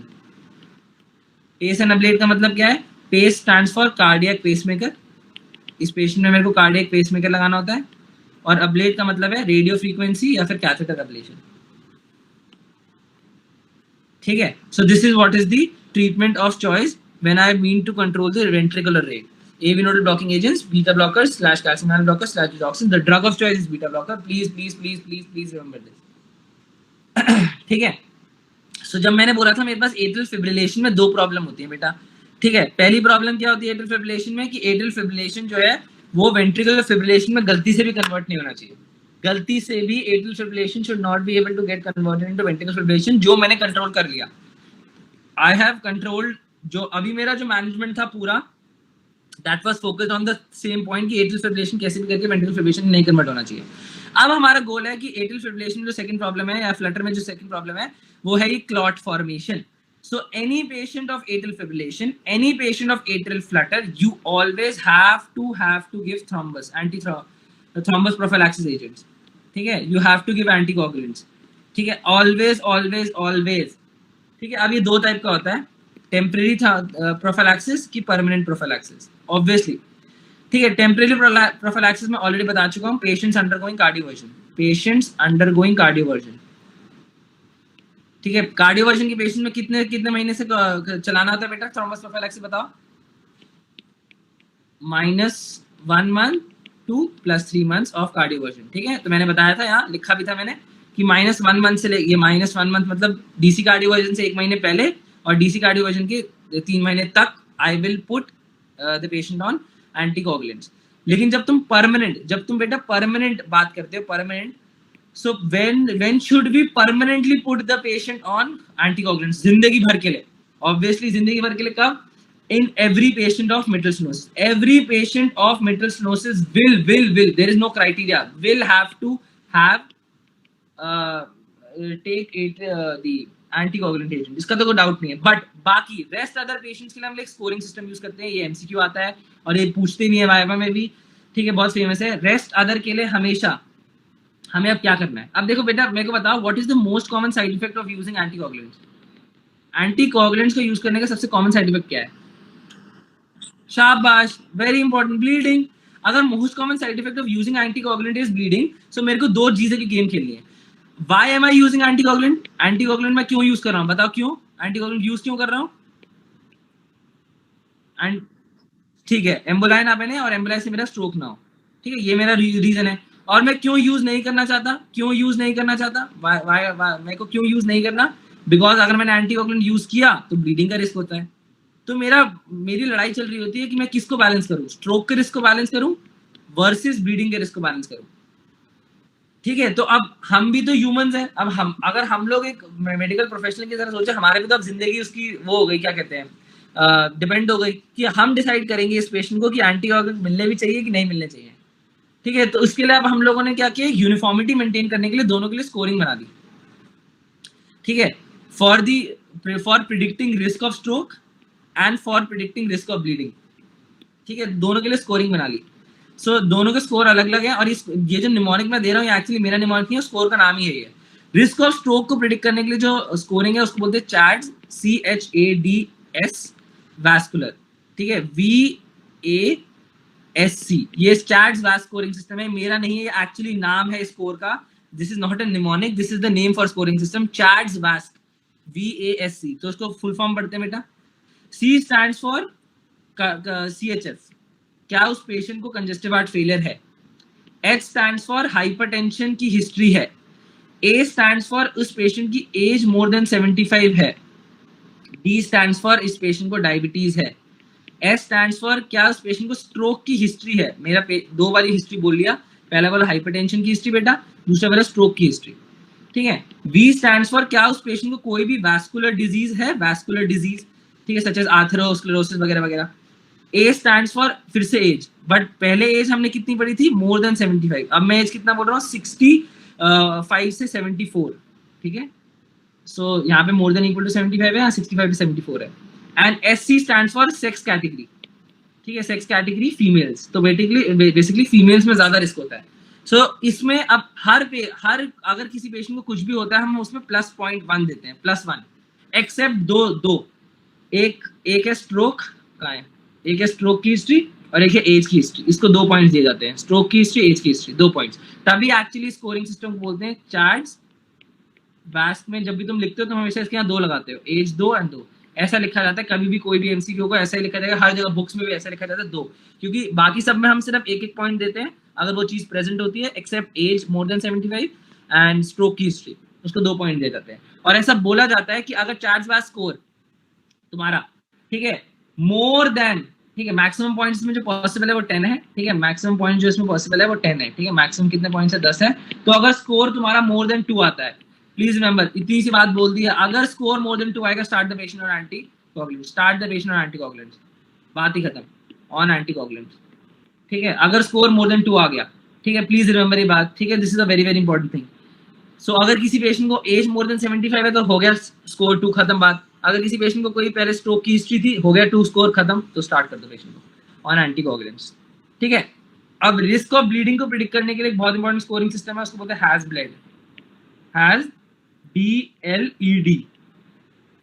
Pace and ablate का मतलब क्या है? Pace stands for cardiac pacemaker. इस पेशेंट में मेरे को कार्डियक पेसमेकर लगाना होता है. और अब्लेट का मतलब है रेडियो फ्रीक्वेंसी या फिर कैथेटर अब्लेशन. ठीक है, so this is what is the treatment of choice when I mean to control the ventricular rate. AV nodal blocking agents, beta blockers / calcium channel blockers / digoxin. The drug of choice is beta blocker. Please remember this. ठीक है, सो जब मैंने बोला था मेरे पास atrial fibrillation में 2 problem होती है बेटा. ठीक है, पहली प्रॉब्लम क्या होती है एट्रियल फिब्रिलेशन में? कि एट्रियल फिब्रिलेशन जो है वो वेंट्रिकुलर फिब्रिलेशन में गलती से भी कन्वर्ट नहीं होना चाहिए. गलती से भी atrial fibrillation should not be able to get converted into ventricular fibrillation, जो मैंने कंट्रोल कर लिया. I have controlled. जो अभी मेरा जो मैनेजमेंट था पूरा, that was focused on the same point कि एट्रियल फिब्रिलेशन कैसे भी करके वेंट्रिकुलर फिब्रिलेशन नहीं कन्वर्ट होना चाहिए. अब हमारा गोल है कि एट्रियल फिब्रिलेशन जो सेकंड प्रॉब्लम है, या फ्लटर में जो सेकंड प्रॉब्लम है, वो है ये clot formation. So any patient of atrial fibrillation, any patient of atrial flutter, you always have to give thrombus, anti thrombus prophylaxis agents. ठीक है, you have to give anticoagulants. ठीक है, ऑलवेज. ठीक है, अब ये 2 टाइप का होता है, टेम्परेरी प्रोफिलैक्सिस की परमानेंट प्रोफिलैक्सिस. ऑब्वियसली ठीक है, टेम्परेरी प्रोफिलैक्सिस में ऑलरेडी बता चुका हूँ, patients undergoing cardioversion, patients undergoing cardioversion. ठीक है, कार्डियोवर्जन की पेशेंट में कितने कितने महीने से चलाना होता है बेटा थ्रोम्बस प्रोफिलैक्सिस बताओ? -1 month to +3 months of cardioversion. ठीक है, तो मैंने बताया था, यहाँ लिखा भी था मैंने कि -1 month से ये -1 month मतलब डीसी कार्डियोवर्जन से 1 महीने पहले और डीसी कार्डियोवर्जन के 3 महीने तक I will put the patient on anticoagulants. लेकिन जब तुम बेटा परमानेंट बात करते हो, permanent, so when should we permanently put the patient on anticoagulants? जिंदगी भर के लिए, obviously जिंदगी भर के लिए कब? In every patient of mitral stenosis, every patient of mitral stenosis will there is no criteria, will have to have take it the anticoagulant agent, इसका तो कोई डाउट नहीं है। बट बाकी रेस्ट अदर पेशेंट्स के लिए हम लोग स्कोरिंग सिस्टम यूज करते हैं, ये एमसीक्यू आता है और ये पूछते नहीं है वाइवा में भी। ठीक है, बहुत फेमस है। रेस्ट अदर के लिए हमेशा हमें अब क्या करना है? अब देखो बेटा, मेरे को बताओ what is the most common side effect of using anticoagulants? Anticoagulants को यूज करने का सबसे कॉमन साइड इफेक्ट क्या है? शाबाश, वेरी इंपॉर्टेंट, ब्लीडिंग। अगर most common side effect of using anticoagulant is bleeding, so मेरे को दो चीजें की गेम खेलनी है। Why am I using anticoagulant? Anticoagulant मैं क्यों यूज कर रहा हूं? बताओ क्यों एंटीकोगुलेंट यूज क्यों कर रहा हूं? एंड ठीक है, एम्बोलाइन आप है और एम्बोलाइन से मेरा स्ट्रोक ना हो। ठीक है, ये मेरा रीजन है। और मैं क्यों यूज नहीं करना चाहता? क्यों यूज नहीं करना चाहता? मेरे को क्यों यूज नहीं करना? बिकॉज अगर मैंने एंटीकोगुलेंट यूज किया तो ब्लीडिंग का रिस्क होता है। तो मेरी लड़ाई चल रही होती है कि मैं किसको बैलेंस करूं, स्ट्रोक के रिस्क को बैलेंस करूं वर्सेस ब्लीडिंग के रिस्क को बैलेंस करूं। ठीक है, तो अब हम भी तो ह्यूमंस हैं। अब अगर हम लोग एक मेडिकल प्रोफेशनल की तरह सोचे, हमारे भी तो अब जिंदगी उसकी वो हो गई, क्या कहते हैं, डिपेंड हो गई कि हम डिसाइड करेंगे इस पेशेंट को कि एंटीकोगुलेंट मिलने भी चाहिए कि नहीं मिलने चाहिए। ठीक है, तो उसके लिए अब हम लोगों ने क्या किया, यूनिफॉर्मिटी मेंटेन करने के लिए दोनों के लिए स्कोरिंग बना दी। ठीक है, for predicting risk of stroke and for predicting risk of bleeding. ठीक है, दोनों के लिए स्कोरिंग बना ली। सो दोनों के स्कोर अलग अलग है। और ये जो निमोनिक मैं दे रहा हूँ, एक्चुअली मेरा निमोनिक नहीं है, स्कोर का नाम ही है ये। रिस्क ऑफ स्ट्रोक को प्रिडिक्ट करने के लिए जो स्कोरिंग है उसको बोलते हैं चैड्स, CHADS वैस्कुलर। ठीक है, VASC, ये चैड्स वैस स्कोरिंग सिस्टम है, मेरा नहीं है, ये एक्चुअली नाम है स्कोर का। This is not a mnemonic, this is the name for scoring system, CHADS VASc, VASC। तो उसको फुल फॉर्म पढ़ते हैं बेटा। C स्टैंड्स फॉर CHF, क्या उस पेशेंट को कंजेस्टिव हार्ट फेलियर है। H स्टैंड्स फॉर हाइपरटेंशन की हिस्ट्री है। A स्टैंड्स फॉर उस पेशेंट की एज मोर देन 75 है। D स्टैंड्स फॉर इस पेशेंट को डायबिटीज है। S स्टैंड्स फॉर क्या उस पेशेंट को स्ट्रोक की हिस्ट्री है। मेरा दो बारी हिस्ट्री बोल लिया, पहला वाला हाइपरटेंशन की हिस्ट्री बेटा, दूसरा वाला स्ट्रोक की हिस्ट्री। ठीक है, V स्टैंड्स फॉर क्या उस पेशेंट को कोई भी वैस्कुलर डिजीज है, वैस्कुलर डिजीज, ठीक है, सच एज आर्थरोस्क्लेरोसिस वगैरह वगैरह। A स्टैंड्स फॉर फिर से एज, बट पहले एज हमने कितनी पढ़ी थी, मोर देन 75। अब मैं एज कितना बोल रहा हूँ, 65 से 74। ठीक है, सो यहाँ पे मोर देन इक्वल टू 75 है, 65 टू 74 है। And SC stands for sex category. ठीक है, सेक्स कैटेगरी फीमेल्स, तो बेसिकली फीमेल्स में ज्यादा रिस्क होता है। सो इसमें अब हर अगर किसी पेशेंट को कुछ भी होता है, हम उसमें +0.1 देते हैं, +1, एक्सेप्ट दो एक है स्ट्रोक का है, एक है स्ट्रोक की हिस्ट्री और एक है एज की हिस्ट्री। इसको 2 पॉइंट्स दिए जाते हैं, स्ट्रोक की हिस्ट्री, एज की हिस्ट्री, 2 पॉइंट्स। तभी एक्चुअली स्कोरिंग सिस्टम को बोलते हैं चार्ट्स वास्ट। में जब भी तुम लिखते हो तो हमेशा इसके यहाँ 2 लगाते हो, एज 2 एंड 2, ऐसा लिखा जाता है। कभी भी कोई भी एमसीक्यू को ऐसा ही लिखा जाएगा, हर जगह बुक्स में भी ऐसा लिखा जाता है 2, क्योंकि बाकी सब में हम सिर्फ एक पॉइंट देते हैं अगर वो चीज प्रेजेंट होती है, except age more than 75 and stroke की हिस्ट्री, उसको 2 पॉइंट दिए जाते हैं। और ऐसा बोला जाता है कि अगर चार्ट्स वास्ट स्कोर तुम्हारा, ठीक है, मोर देन, ठीक है, मैक्सिमम पॉइंट्स में जो पॉसिबल है वो 10 है। ठीक है, मैक्सिमम पॉइंट जो इसमें पॉसिबल है वो 10 है। ठीक है, मैक्सिमम कितने पॉइंट्स है, 10 है। तो अगर स्कोर तुम्हारा मोर देन 2 आता है, प्लीज रिमेंबर, इतनी सी बात बोल दी है, अगर स्कोर मोर देन 2 आएगा, start the patient on anticoagulant, start the patient on anticoagulant, बात ही खत्म, ऑन एंटीकोगुलेंट। ठीक है, अगर स्कोर मोर देन 2 आ गया, ठीक है, प्लीज रिमेंबर ये बात। ठीक है, this is a very very important thing. So अगर किसी पेशेंट को एज मोर देन 75 है तो हो गया स्कोर 2, खत्म बात। अगर किसी पेशेंट को कोई पहले स्ट्रोक की हिस्ट्री थी, हो गया 2, स्कोर खत्म, तो स्टार्ट कर दो पेशेंट को ऑन एंटीकोगुलेंट्स। ठीक है, अब रिस्क ऑफ ब्लीडिंग को प्रिडिक्ट करने के लिए एक बहुत इंपॉर्टेंट स्कोरिंग सिस्टम है, उसको बोलते हैं हैज ब्लेड, हैज BLED।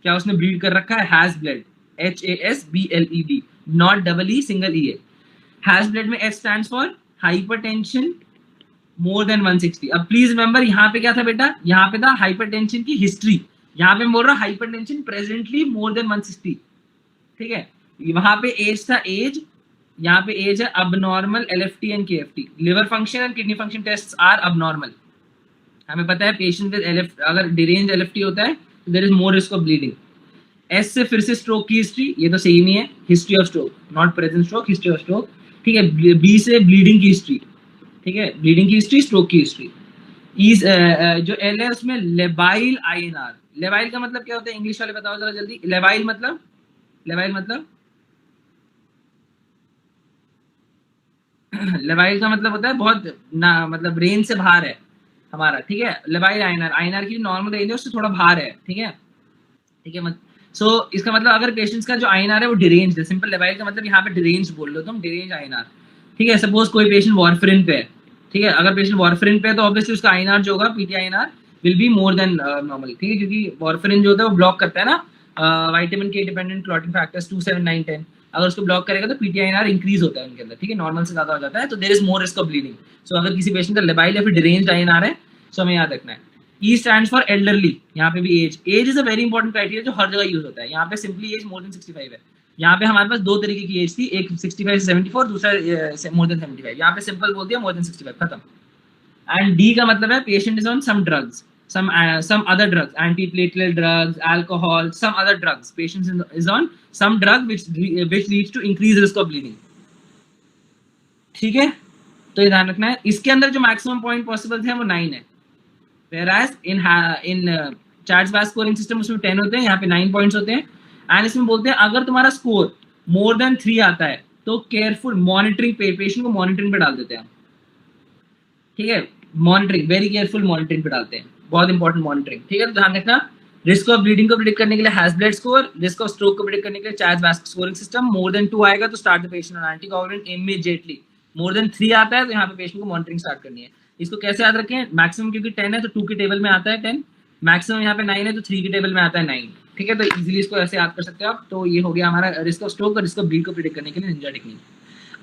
क्या उसने ब्लीड कर रखा है, has blade, HASBLED, not double E single E है। हैश ब्लड में H stands for hypertension more than 160। अब प्लीज रिमेंबर यहाँ पे क्या था बेटा, यहाँ पे था हाइपरटेंशन की हिस्ट्री, यहाँ पे मैं बोल रहा हूँ हाइपरटेंशन प्रेजेंटली मोर देन 160, ठीक है। वहां पे एज था एज, यहाँ पे एज है abnormal LFT and KFT, liver function and kidney function test are abnormal. हमें पता है पेशेंट विद LFT अगर डिरेंज LFT होता है तो there is more risk of bleeding. S से फिर से स्ट्रोक की हिस्ट्री, ये तो सेम ही है, history of stroke not present stroke, history of stroke, ठीक है। बी से ब्लीडिंग की हिस्ट्री, ठीक है, ब्लीडिंग की हिस्ट्री, स्ट्रोक की हिस्ट्री। इस जो एल है उसमें लेबाइल INR, लेबाइल का मतलब क्या होता है इंग्लिश वाले बताओ जरा जल्दी। लेबाइल मतलब, लेबाइल मतलब लेबाइल का मतलब होता है बहुत ना, मतलब रेंज से बाहर है हमारा, ठीक है। लेबाइल INR की नॉर्मल रेंज है उससे थोड़ा बाहर है, ठीक है, ठीक है। सो इसका मतलब अगर पेशेंट्स का जो INR है वो डिरेंज है, सिंपल लेबाइल का मतलब यहाँ पे डिरेंज बोल लो तुम, डिरेंज INR, ठीक है। सपोज कोई पेशेंट वारफरिन पे है, ठीक है, अगर पेशेंट वारफरिन पे है तो ऑब्वियसली उसका INR जो होगा PTINR will be more than normal, ठीक है, क्योंकि वारफरिन जो होता है वो ब्लॉक करता है ना vitamin K dependent clotting factors 2, 7, 9, 10, अगर उसको ब्लॉक करेगा तो PTINR इंक्रीज होता है उनके अंदर, ठीक है, नॉर्मल से ज्यादा हो जाता है, तो there is more risk of bleeding. So अगर किसी पेशेंट का लेबाइल या फिर डिरेंज्ड INR है सो हमें याद रखना है। E stands for elderly, यहाँ पे भी age, age is a very important criteria जो हर जगह यूज होता है। यहाँ पे सिंपली एज मोर देन 65 है, यहाँ पे हमारे पास दो तरीके की एज थी, एक 65 से 74, दूसरा मोर देन 75, यहाँ पे सिंपल बोल दिया मोर देन 65 खत्म। एंड डी का मतलब है patient is on some drugs, some other drugs, antiplatelet drugs, alcohol, some other drugs, patient is on some drug which leads to increased risk of bleeding, ठीक है। तो ये ध्यान रखना है। इसके अंदर जो मैक्सिमम पॉइंट पॉसिबल थे वो 9 है, whereas in चार्ल्स-बास स्कोरिंग सिस्टम उसमें 10 होते हैं, यहाँ पे 9 पॉइंट्स होते हैं। एंड इसमें बोलते हैं अगर तुम्हारा स्कोर मोर देन 3 आता है तो केयरफुल मॉनिटरिंग, पेशेंट को मॉनिटरिंग पे डाल देते हैं, ठीक है, मॉनिटरिंग, वेरी केयरफुल मॉनिटरिंग पे डालते हैं, बहुत इंपॉर्टेंट मॉनिटरिंग, ठीक है। तो ध्यान रखना रिस्क ऑफ ब्लीडिंग को प्रेडिक्ट करने के लिए hash blood score, risk of stroke को प्रेडिक्ट करने के लिए चार्ल्स-बास स्कोरिंग सिस्टम, मोर देन 2 आएगा तो start the patient on anticoagulant immediately, more than 3 आता है तो यहाँ पे पेशेंट को मॉनिटरिंग स्टार्ट करनी है। इसको कैसे याद रखें, मैक्सिमम क्योंकि 10 है तो 2 की टेबल में आता है 10, मैक्सिमम यहाँ पे 9 है तो 3 की टेबल में आता है 9, ठीक है। तो इजीली इसको ऐसे याद कर सकते हो आप। तो ये हो गया हमारा रिस्क ऑफ स्ट्रोक और रिस्क ऑफ ब्लीड को प्रेडिक्ट करने के लिए निंजा टेक्निक।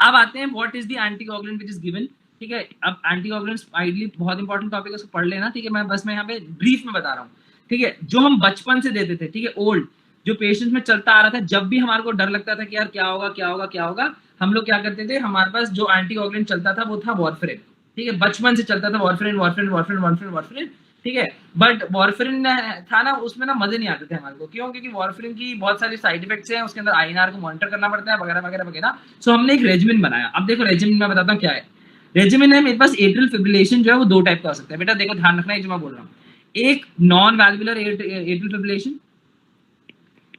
अब आते हैं what is the anticoagulant which is given, ठीक है। अब एंटीकोगुलेंट्स आइडली बहुत इंपॉर्टेंट टॉपिक है, उसको पढ़ लेना, ठीक है। मैं यहाँ पे ब्रीफ में बता रहा हूँ, ठीक है। जो हम बचपन से देते थे, ठीक है, ओल्ड जो पेशेंट्स में चलता आ रहा था, जब भी हमारे को डर लगता था कि यार क्या होगा क्या होगा क्या होगा, हम लोग क्या करते थे, हमारे पास जो एंटीकोगुलेंट चलता था वो था वारफरिन, ठीक है, बचपन से चलता था warfarin warfarin warfarin warfarin warfarin, ठीक है। बट वारफरिन था ना, उसमें ना मजे नहीं आते थे हमारे को, क्यों, क्योंकि वारफरिन की बहुत सारी साइड इफेक्ट्स हैं, उसके अंदर INR को मॉनिटर करना पड़ता है वगैरह वगैरह वगैरह। सो हमने एक रेजिमेंट बनाया। अब देखो रेजिमेंट मैं बताता हूँ क्या है। रेजिमेंट है मेरे पास एट्रियल फिब्रिलेशन जो है वो 2 टाइप का हो सकता है बेटा, देखो ध्यान रखना है जो मैं बोल रहा हूँ। एक नॉन वैल्वुलर एट्रियल फिब्रिलेशन,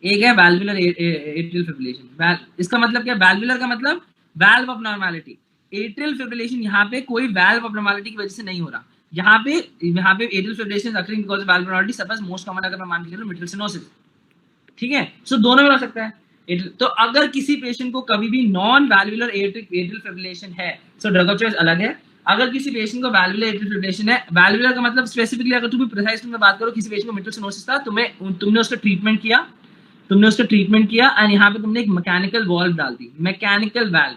एक है वैल्वुलर एट्रियल फिब्रिलेशन। इसका मतलब क्या, वैल्वुलर का मतलब valve of normality, atrial fibrillation यहाँ पे कोई वैल्व ऑफ नॉर्मैलिटी की वजह से नहीं हो रहा, यहाँ पे atrial fibrillation occurring because of valve normality, suppose most common अगर मैं मान के चलूं मिटल सिनोसिस, ठीक है। सो दोनों में हो सकता है। तो अगर किसी पेशेंट को कभी भी नॉन वैल्वुलर एट्रियल फिब्रिलेशन है, सो ड्रग ऑफ चॉइस अलग है। अगर किसी पेशेंट को वैल्वुलर एट्रियल फिब्रिलेशन है, वैल्वुलर का मतलब स्पेसिफिकली अगर तुम प्रिसाइज में बात करो, किसी पेशेंट को मिटल सिनोसिस था, तुमने उसका ट्रीटमेंट किया, एंड यहाँ पे तुमने एक मैकेनिकल वाल्व डाल दी, मैकेनिकल वाल्व,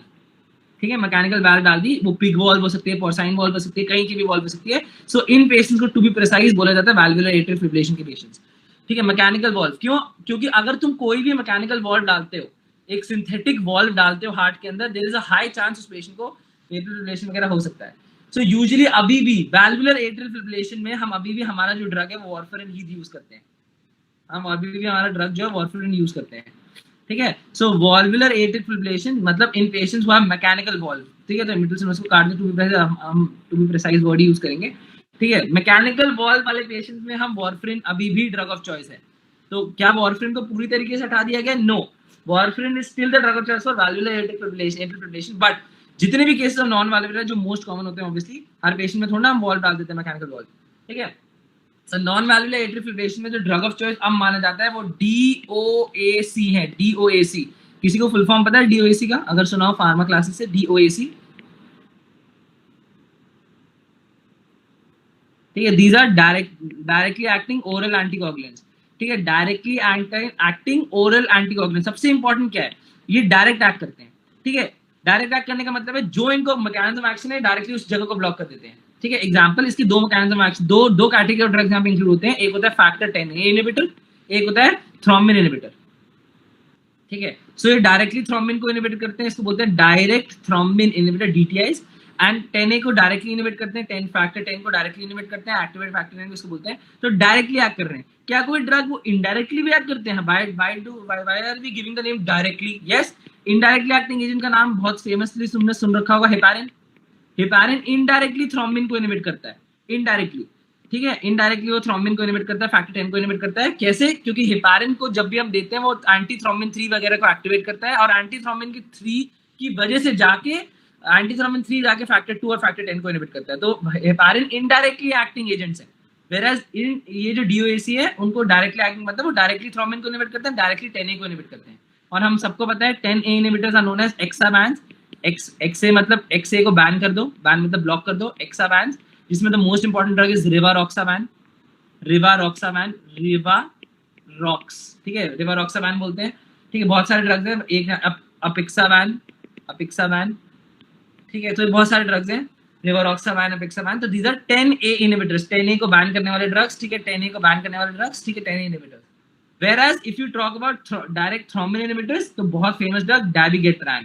ठीक है, मैकेनिकल वाल्व डाल दी, वो पिग वाल्व हो सकती है, पोर्साइन वाल्व हो सकती है, कहीं की भी वाल्व हो सकती है। सो इन पेशेंट्स को टू बी प्रिसाइज बोला जाता है वैल्वुलर एट्रियल फिब्रिलेशन के पेशेंट्स, ठीक है, मैकेनिकल वाल्व। क्यों, क्योंकि अगर तुम कोई भी मैकेनिकल वाल्व डालते हो, एक सिंथेटिक वाल्व डालते हो हार्ट के अंदर, there is a high chance उस पेशेंट को एट्रियल फिब्रिलेशन वगैरह हो सकता है। सो यूजुअली अभी भी वैल्वुलर एट्रियल फिब्रिलेशन में हम अभी भी हमारा जो ड्रग है वो वारफरिन ही यूज करते हैं, हम अभी भी हमारा ड्रग जो है वारफरिन यूज करते हैं, ठीक है। सो वाल्वुलर एट्रियल फिब्रिलेशन मतलब in patients who have mechanical valve, ठीक है, तो मिटल सिनोसिस को काट दे, to be precise word use करेंगे, ठीक है। मैकेनिकल वाल्व वाले पेशेंट्स में हम वारफरिन अभी भी ड्रग ऑफ चॉइस है। तो क्या वारफरिन को पूरी तरीके से हटा दिया गया, no, warfarin is still the drug of choice for valvular atrial fibrillation. But जितने भी केसेस ऑफ नॉन वैल्वुलर जो मोस्ट कॉमन होते हैं, ऑब्वियसली हर पेशेंट में थोड़ा हम वाल्व डाल देते हैं, मैकेनिकल वाल्व, ठीक है। सो नॉन वैल्वुलर एट्रियल फिब्रिलेशन में जो ड्रग ऑफ चॉइस अब माना जाता है वो DOAC है, DOAC। किसी को फुल फॉर्म पता है DOAC का, अगर सुनाओ फार्मा क्लासेस से, DOAC, ठीक है। These are directly acting oral anticoagulants, ठीक है, डायरेक्टली एक्टिंग ओरल एंटीकोगुलेंट। सबसे इंपॉर्टेंट क्या है, ये डायरेक्ट एक्ट करते हैं, ठीक है, डायरेक्ट एक्ट करने का मतलब है जो इनको मैकेनिज्म ऑफ एक्शन है डायरेक्टली उस जगह को ब्लॉक कर देते हैं, ठीक है। एग्जांपल इसकी दो मैकेनिज्म ऑफ एक्शन, दो कैटेगरी ऑफ ड्रग्स यहाँ पे इंक्लूड होते हैं, एक होता है फैक्टर 10A इनहिबिटर, एक होता है थ्रोम्बिन इनहिबिटर, ठीक है। सो ये डायरेक्टली थ्रोम्बिन को इनहिबिट करते हैं, इसको बोलते हैं direct thrombin inhibitor DTIs, and 10A को डायरेक्टली इनहिबिट करते हैं, 10 फैक्टर 10 को डायरेक्टली इनहिबिट करते हैं, एक्टिवेट फैक्टर 9 को इसको बोलते हैं। तो डायरेक्टली एक्ट कर रहे हैं। क्या कोई ड्रग वो इनडायरेक्टली भी एक्ट करते हैं? Why are we giving the name directly? Yes, indirectly acting agent का नाम बहुत फेमसली तुमने सुन रखा होगा, हेपारिन। हेपारिन इनडायरेक्टली थ्रोम्बिन को इनहिबिट करता है, इनडायरेक्टली, ठीक है। इनडायरेक्टली वो थ्रोम्बिन को इनहिबिट करता है, फैक्टर 10 को इनहिबिट करता है। कैसे? क्योंकि हेपारिन को जब भी हम देते हैं वो एंटी थ्रोम्बिन 3 वगैरह को एक्टिवेट करता है, और एंटी थ्रोम्बिन की 3 की वजह से जाके एंटी थ्रोम्बिन 3 जाके फैक्टर 2 और फैक्टर 10 को इनहिबिट करता है। तो हेपारिन इनडायरेक्टली एक्टिंग एजेंट्स है, वेयरएज इन ये जो DOAC है उनको डायरेक्टली एक्टिंग मतलब वो डायरेक्टली थ्रोम्बिन को इनहिबिट करते हैं, डायरेक्टली 10A को इनहिबिट करते हैं। और हम सबको पता है 10A inhibitors are known as xabans. XA मतलब XA को बैन कर दो, बैन मतलब ब्लॉक कर दो, एक्साबैंस, जिसमें the most important drug is rivaroxaban, ठीक है, रिवारोक्साबैन बोलते हैं, ठीक है। बहुत सारे ड्रग्स हैं, एक अपिक्साबैन, ठीक है। तो बहुत सारे ड्रग्स हैं, रिवारोक्साबैन, अपिक्साबैन। तो these are 10A inhibitors, 10A को बैन करने वाले ड्रग्स, ठीक है, 10A को बैन करने वाले ड्रग्स, ठीक है, 10A inhibitors. Whereas if you talk about direct thrombin inhibitors, तो बहुत फेमस ड्रग dabigatran,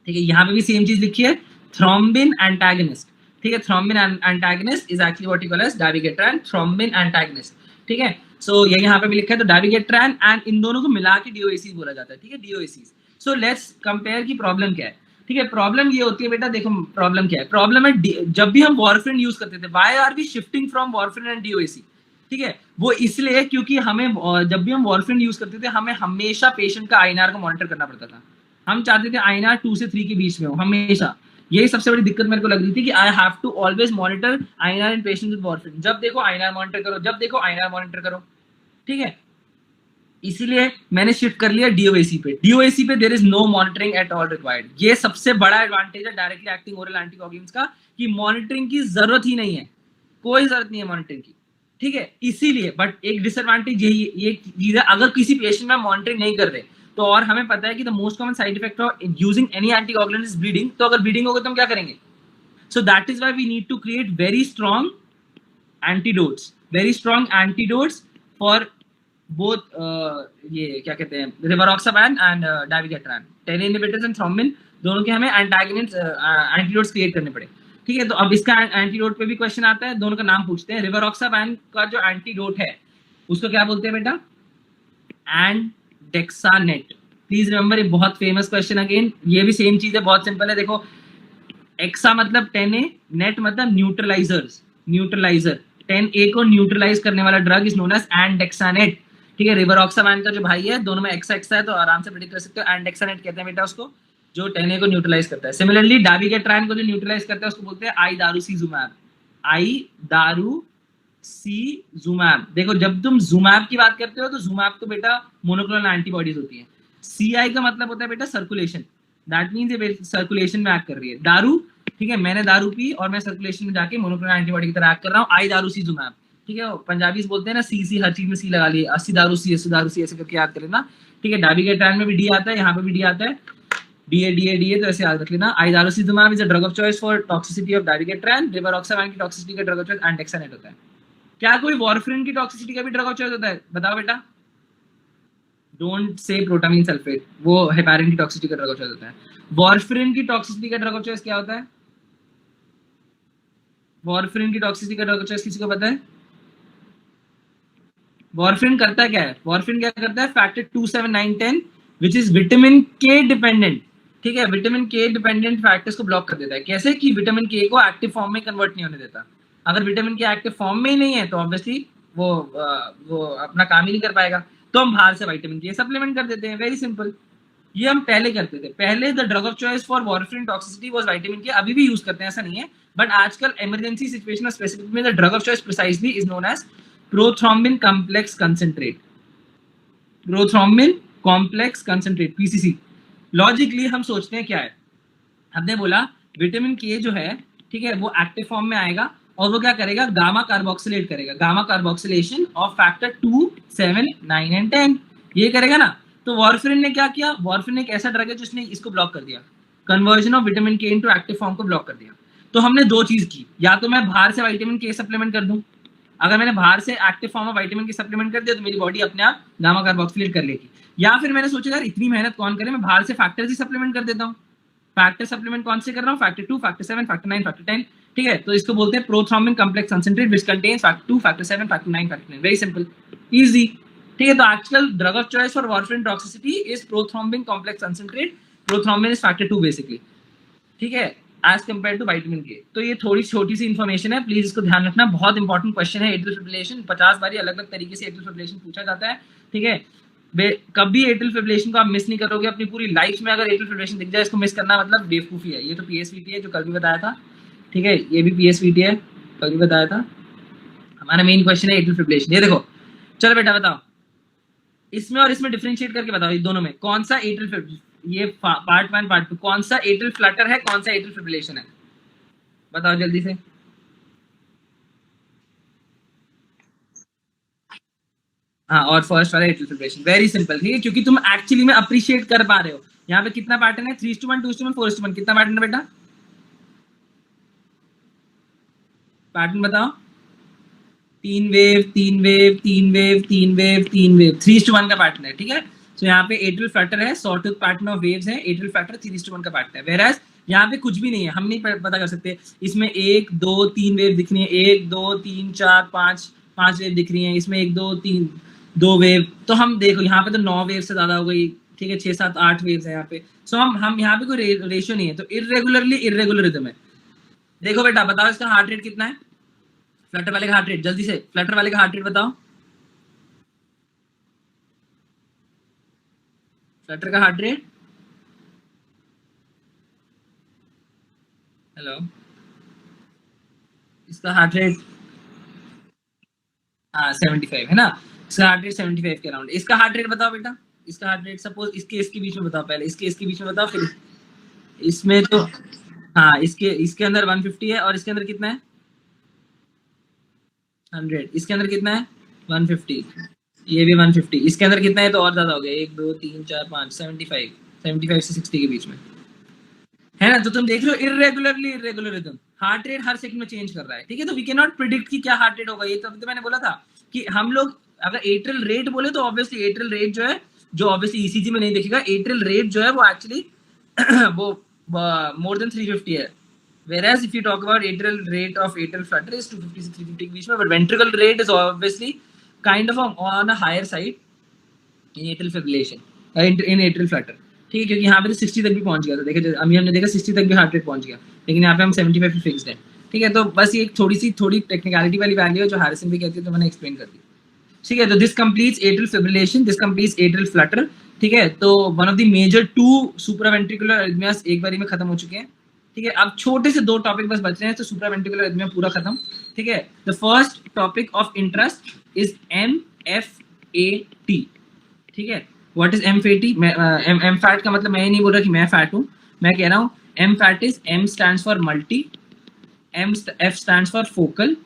ठीक है। यहाँ पे भी सेम चीज लिखी है, थ्रोम्बिन एंटागनिस्ट, ठीक है। Thrombin antagonist is actually what you call as dabigatran, thrombin antagonist, ठीक है। सो ये यहाँ पे भी लिखा है, तो dabigatran एंड इन दोनों को मिला के DOACs बोला जाता है, ठीक है, DOACs। सो लेट्स कंपेयर की प्रॉब्लम क्या है, ठीक है। प्रॉब्लम ये होती है बेटा, देखो प्रॉब्लम क्या है, प्रॉब्लम है जब भी हम वारफेरिन यूज करते थे, why are we shifting from warfarin and DOAC, ठीक है। वो इसलिए क्योंकि हमें जब भी हम वारफेरिन यूज करते थे हमें हमेशा पेशेंट का INR को मॉनिटर करना पड़ता था। हम चाहते थे INR 2 से 3 के बीच में हो हमेशा। यही सबसे बड़ी दिक्कत मेरे को लग रही थी कि I have to always monitor INR in patients with warfarin. जब देखो INR मॉनिटर करो, जब देखो INR मॉनिटर करो, ठीक है। इसीलिए मैंने शिफ्ट कर लिया DOAC पे। DOAC पे there is no monitoring at all required. ये सबसे बड़ा एडवांटेज है डायरेक्टली एक्टिंग ओरल एंटीकोगुलेंट्स का, कि मॉनिटरिंग की जरूरत ही नहीं है, कोई जरूरत नहीं है मॉनिटरिंग की, ठीक है। इसीलिए बट एक डिसएडवांटेज यही ये चीज है, अगर किसी पेशेंट में मॉनिटरिंग नहीं कर रहे तो, और हमें पता है कि the most common side effect of using any anticoagulant is bleeding. तो अगर ब्लीडिंग होगा तो हम क्या करेंगे? So that is why we need to create very strong antidotes for both ये क्या कहते हैं, rivaroxaban and dabigatran, 10A inhibitors and thrombin, दोनों के हमें एंटीडोट्स क्रिएट करने पड़े, ठीक है। तो अब इसका एंटीडोट पे भी क्वेश्चन आता है, दोनों का नाम पूछते हैं। रिवारोक्साबैन का जो एंटीडोट है उसको क्या बोलते हैं बेटा? एंडेक्सानेट। प्लीज रिमेंबर, ये बहुत फेमस क्वेश्चन अगेन, ये भी सेम चीज है, बहुत सिंपल है। देखो, एक्सा मतलब 10A, नेट मतलब न्यूट्रलाइजर, 10A को न्यूट्रलाइज करने वाला ड्रग इज नोन एज एंडेक्सानेट, ठीक है। रिवारोक्साबैन का जो भाई है, दोनों में एक्सा है, तो आराम से प्रेडिक्ट कर सकते हो, एंडेक्सानेट कहते हैं बेटा उसको, जो 10A को न्यूट्रलाइज करता है। सिमिलरली dabigatran को जो न्यूट्रलाइज करता है उसको बोलते हैं idarucizumab। देखो, जब तुम जुमैब की बात करते हो तो जुमैब तो बेटा मोनोक्लोनल एंटीबॉडीज होती है। CI का मतलब होता है बेटा सर्कुलेशन, दैट मींस ये सर्कुलेशन में एक्ट कर रही है। दारू, ठीक है, मैंने दारू पी और मैं सर्कुलेशन में जाके मोनोक्लोनल एंटीबॉडी की तरह एक्ट कर रहा हूँ, idarucizumab, ठीक है। पंजाबी बोलते हैं ना सी, हर चीज में सी लगा लिए, 80 दारू सी ऐसे करके याद कर लेना, ठीक है। dabigatran में भी D आता है, यहाँ पे भी D आता है, DA, तो ऐसे याद रख लेना। idarucizumab is a drug of choice for toxicity of dabigatran। रिवारोक्साबैन की टॉक्सिसिटी का ड्रग ऑफ चॉइस एंडेक्सानेट होता है। क्या कोई वारफेरिन की टॉक्सिसिटी का भी ड्रग ऑफ चॉइस होता है? बताओ बेटा। डोंट से प्रोटामीन सल्फेट, वो हेपारिन की टॉक्सिसिटी का ड्रग ऑफ चॉइस होता है। वारफेरिन की टॉक्सिसिटी का ड्रग ऑफ चॉइस क्या होता है? वारफेरिन की टॉक्सिसिटी का ड्रग ऑफ चॉइस किसी को पता है? वारफेरिन करता क्या है? वारफेरिन क्या करता है? फैक्टर 2, 7, 9, 10 विच इज विटामिन के डिपेंडेंट, ठीक है। विटामिन के डिपेंडेंट फैक्टर्स को ब्लॉक कर देता है। कैसे? कि विटामिन के को एक्टिव फॉर्म में कन्वर्ट नहीं होने देता। अगर विटामिन के एक्टिव फॉर्म में ही नहीं है तो ऑब्वियसली वो अपना काम ही नहीं कर पाएगा, तो हम बाहर से विटामिन के सप्लीमेंट कर देते हैं, वेरी सिंपल। ये हम पहले करते थे, पहले the drug of choice for warfarin toxicity was vitamin के, अभी भी यूज करते हैं, ऐसा नहीं है, बट आजकल इमरजेंसी सिचुएशन स्पेसिफिक में the drug of choice precisely is known as prothrombin complex concentrate, prothrombin complex concentrate, PCC। Logically हम सोचते हैं क्या है, हमने बोला विटामिन के जो है, ठीक है, वो एक्टिव फॉर्म में आएगा और वो क्या करेगा? गामा कार्बोक्सिलेट करेगा, gamma carboxylation of factor 2, 7, 9 and 10, ये करेगा ना। तो वार्फरिन ने क्या किया, वार्फरिन एक ऐसा ड्रग है जिसने इसको ब्लॉक कर दिया, कन्वर्जन ऑफ विटामिन के इनटू एक्टिव फॉर्म को ब्लॉक कर दिया। तो हमने दो चीज की, या तो मैं बाहर से विटामिन के सप्लीमेंट कर दूं, अगर मैंने बाहर से एक्टिव फॉर्म ऑफ विटामिन के सप्लीमेंट कर दिया तो मेरी बॉडी अपने आप गामा कार्बोक्सिलेट कर लेगी, या फिर मैंने सोचा यार इतनी मेहनत कौन करे, मैं बाहर से फैक्टर्स ही सप्लीमेंट कर देता हूँ। फैक्टर सप्लीमेंट कौन से कर रहा हूँ, फैक्टर 2, फैक्टर 7, फैक्टर 9, फैक्टर 10, ठीक है। तो इसको बोलते हैं prothrombin complex concentrate which contains factor 2, factor 7, factor 9, factor 10। Very simple, easy, ठीक है। तो actual drug of choice for warfarin toxicity is prothrombin complex concentrate, prothrombin is factor 2 basically, ठीक है, एज कंपेयर टू विटामिन के। तो ये थोड़ी छोटी सी इन्फॉर्मेशन है, प्लीज इसको ध्यान रखना, बहुत इंपॉर्टेंट क्वेश्चन है। एट्रियल फिब्रिलेशन 50 बार अलग अलग तरीके से एट्रियल फिब्रिलेशन पूछा जाता है, ठीक है। कभी एट्रियल फिब्रिलेशन को आप मिस नहीं करोगे अपनी पूरी लाइफ में। अगर एट्रियल फिब्रिलेशन दिख जाए इसको मिस करना मतलब बेवकूफी है। ये तो पीएसवीटी है जो कल भी बताया था, ठीक है, ये भी पीएसवीटी है, कल भी बताया था। हमारा मेन क्वेश्चन है एट्रियल फिब्रिलेशन। ये देखो, चलो बेटा बताओ, इसमें और इसमें डिफरेंशिएट करके बताओ, ये दोनों में कौन सा एट्रियल फिब्रिलेशन, ये पार्ट 1 पार्ट 2, कौन सा एट्रियल फ्लटर है, कौन सा एट्रियल फिब्रिलेशन है, बताओ जल्दी से। हाँ, और फर्स्ट वाला एट्रियल फिब्रिलेशन, वेरी सिंपल, ठीक है, क्योंकि तुम एक्चुअली में अप्रिशिएट कर पा रहे हो। यहाँ पे कितना पैटर्न है, 3:1, 2:1, 4:1, कितना पैटर्न है बेटा, पैटर्न बताओ। 3 wave 3 wave 3 wave 3 wave 3 wave, 3:1 का पैटर्न है, ठीक है। तो यहाँ पे एट्रियल फ्लटर है, सॉटूथ पैटर्न ऑफ वेव्स है, एट्रियल फ्लटर 3:1 का पैटर्न है। वेराज यहाँ पे कुछ भी नहीं है, हम नहीं पता कर सकते इसमें 1 2 3 वेव दिख रही है, 1 2 3 4 5 वेव दिख रही है, इसमें 1 2 3 2 वेव। तो हम देखो यहाँ पे तो 9 वेव से ज्यादा हो गई, ठीक है, 6 7 8 वेव्स है यहाँ पे। सो हम यहाँ पे कोई रेशियो नहीं है, तो इरेगुलरली इरेगुलर रिदम है। देखो बेटा बताओ इसका हार्ट रेट कितना है, फ्लटर वाले का हार्ट रेट, जल्दी से फ्लटर वाले का हार्ट रेट बताओ, फ्लटर का हार्ट रेट, हेलो, इसका हार्ट रेट, हाँ 75 है ना, इसका हार्ट रेट 75 के अराउंड। इसका हार्ट रेट बताओ बेटा, इसका हार्ट रेट सपोज इसके इसके बीच में बताओ, पहले इसके बीच में बताओ, फिर इसमें तो हाँ इसके अंदर 150 है, और इसके अंदर कितना है 100, इसके अंदर कितना है 150, ये भी 150, इसके अंदर कितना है तो और ज्यादा हो गया, 1 2 3 4 5 75 से 60 के बीच में है ना। तो तुम देख रहे हो irregularly irregular rhythm, heart rate हर सेकंड में चेंज कर रहा है, ठीक है। तो वी कैन नॉट प्रिडिक्ट कि क्या हार्ट रेट होगा। ये तो मैंने बोला था कि हम लोग अगर एट्रियल रेट बोले तो ऑब्वियसली एट्रियल रेट जो है, जो ऑब्वियसली ईसीजी में नहीं दिखेगा, एट्रियल रेट जो है वो एक्चुअली वो मोर देन 350 है। Whereas if you talk about atrial rate of atrial flutter is 250 से 350 के बीच में, but ventricle rate is obviously kind of on a higher side in atrial fibrillation, in atrial flutter, ठीक है, क्योंकि यहाँ पे तो 60 तक भी पहुंच गया था, देखे अभी हमने देखा 60 तक भी हार्ट रेट पहुंच गया, लेकिन यहाँ पे हम 75 पे फिक्स्ड है, ठीक है। तो बस ये थोड़ी टेक्निकलिटी वाली वैल्यू है जो हारिसन भी कहती है, तो मैंने एक्सप्लेन कर दी, ठीक है। तो this completes atrial fibrillation, this completes atrial flutter, ठीक है। तो one of the major 2 supraventricular arrhythmias एक बारी में खत्म हो चुके हैं, ठीक है। अब छोटे से 2 टॉपिक बस बच रहे हैं, तो सुप्रावेंट्रिकुलर अरिथमिया पूरा खत्म, ठीक है। The first topic of interest is MFAT, ठीक है। What is MFAT? M fat का मतलब मैं नहीं बोल रहा कि मैं फैट हूँ, मैं कह रहा हूँ M fat is, M stands for multi, F stands for focal,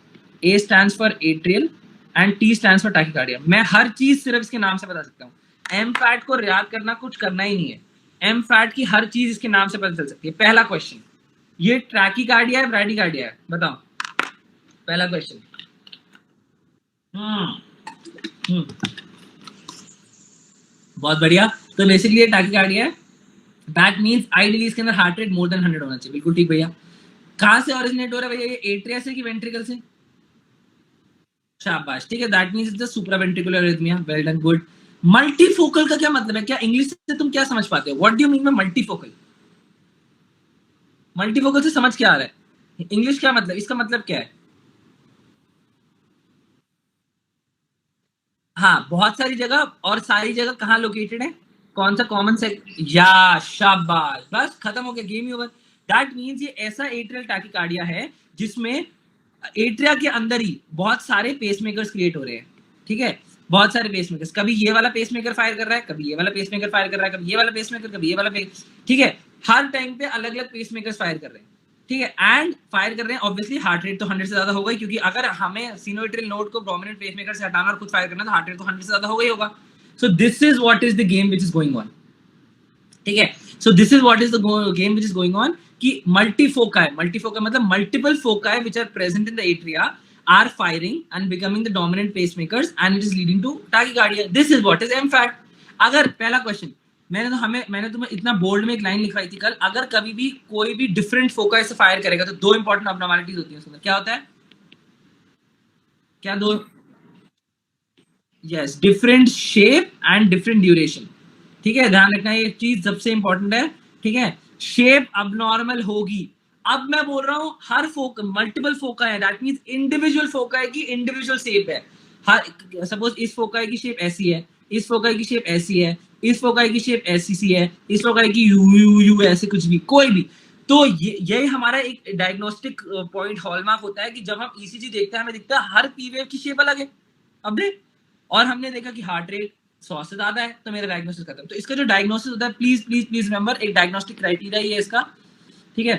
A stands for atrial and T stands for tachycardia. मैं हर चीज सिर्फ इसके नाम से बता सकता हूँ। M फैट को याद करना कुछ करना ही नहीं है, M फैट की हर चीज इसके नाम से पता चल सकती है। पहला क्वेश्चन, ये ट्रैकीकार्डिया है ब्रैडीकार्डिया है, बताओ पहला क्वेश्चन। बहुत बढ़िया। तो बेसिकली ये टैकीकार्डिया है, दैट मींस आइडियली इसके अंदर हार्ट रेट मोर देन 100 होना चाहिए। बिल्कुल ठीक भैया। कहां से ओरिजिनेट हो रहा है भैया, ये एट्रिया से कि वेंट्रिकल से? शाबाश, ठीक है, that means it's the supraventricular arrhythmia. Well done, good. Multifocal का क्या मतलब है, क्या इंग्लिश से तुम क्या समझ पाते हो? What do you mean by multifocal? Multifocal से समझ क्या आ रहा है, इंग्लिश क्या मतलब, इसका मतलब क्या है? हाँ, बहुत सारी जगह, और सारी जगह कहाँ लोकेटेड है, कौन सा कॉमन से, या शाबाश, बस खत्म हो गया, गेम ओवर। दैट मींस ये ऐसा एट्रियल टैकीकार्डिया है जिसमें एट्रिया के अंदर ही बहुत सारे पेसमेकर्स क्रिएट हो रहे हैं, ठीक है, बहुत सारे पेसमेकर्स। कभी ये वाला पेसमेकर फायर कर रहा है, कभी ये वाला पेसमेकर फायर कर रहा है, कभी ये वाला पेसमेकर, कभी ये वाला, ठीक है, हर टाइम पे अलग अलग पेसमेकर्स फायर कर रहे हैं, ठीक है, एंड फायर कर रहे हैं। ऑब्वियसली हार्ट रेट तो 100 से ज्यादा होगा ही, क्योंकि अगर हमें सिनोएट्रियल नोड को प्रोमिनेंट पेसमेकर से हटाना और खुद फायर करना तो हार्ट रेट तो 100 से ज्यादा होगा ही होगा। So this is what is the game which is going on. ठीक है, so this is what is the game which is going on कि multifoci मतलब multiple foci which are present in the atria are firing and becoming the dominant pacemakers and it is leading to tachycardia. This is what is MFAT. अगर पहला question मैंने तुम्हें इतना bold में एक line लिखवाई थी कल, अगर कभी भी कोई भी डिफरेंट फोकाई से फायर करेगा तो दो इंपॉर्टेंट अबनॉर्मलिटीज होती है उसके अंदर. क्या होता है? क्या दो? Yes, different shape and different duration. ठीक है, ध्यान रखना ये चीज सबसे इंपॉर्टेंट है. ठीक है, शेप अबनॉर्मल होगी. अब मैं बोल रहा हूं हर मल्टीपल फोका है, दैट मींस इंडिविजुअल फोकाई की इंडिविजुअल शेप है. हर सपोज इस फोकाई की शेप ऐसी है, इस फोकाई की शेप ऐसी है, इस फोकाई की शेप ऐसी सी है, इस फोकाई की यू ऐसे कुछ भी कोई भी. तो यही हमारा एक डायग्नोस्टिक पॉइंट हॉलमार्क होता है कि जब हम ईसीजी देखते हैं हमें दिखता है हर पी वेव की शेप अलग है. अब देख, और हमने देखा कि हार्ट रेट 100 से ज्यादा है तो मेरा डायग्नोसिस खत्म. तो इसका जो डायग्नोसिस होता है, प्लीज प्लीज प्लीज रिमेंबर, एक डायग्नोस्टिक क्राइटेरिया ही है इसका. ठीक है,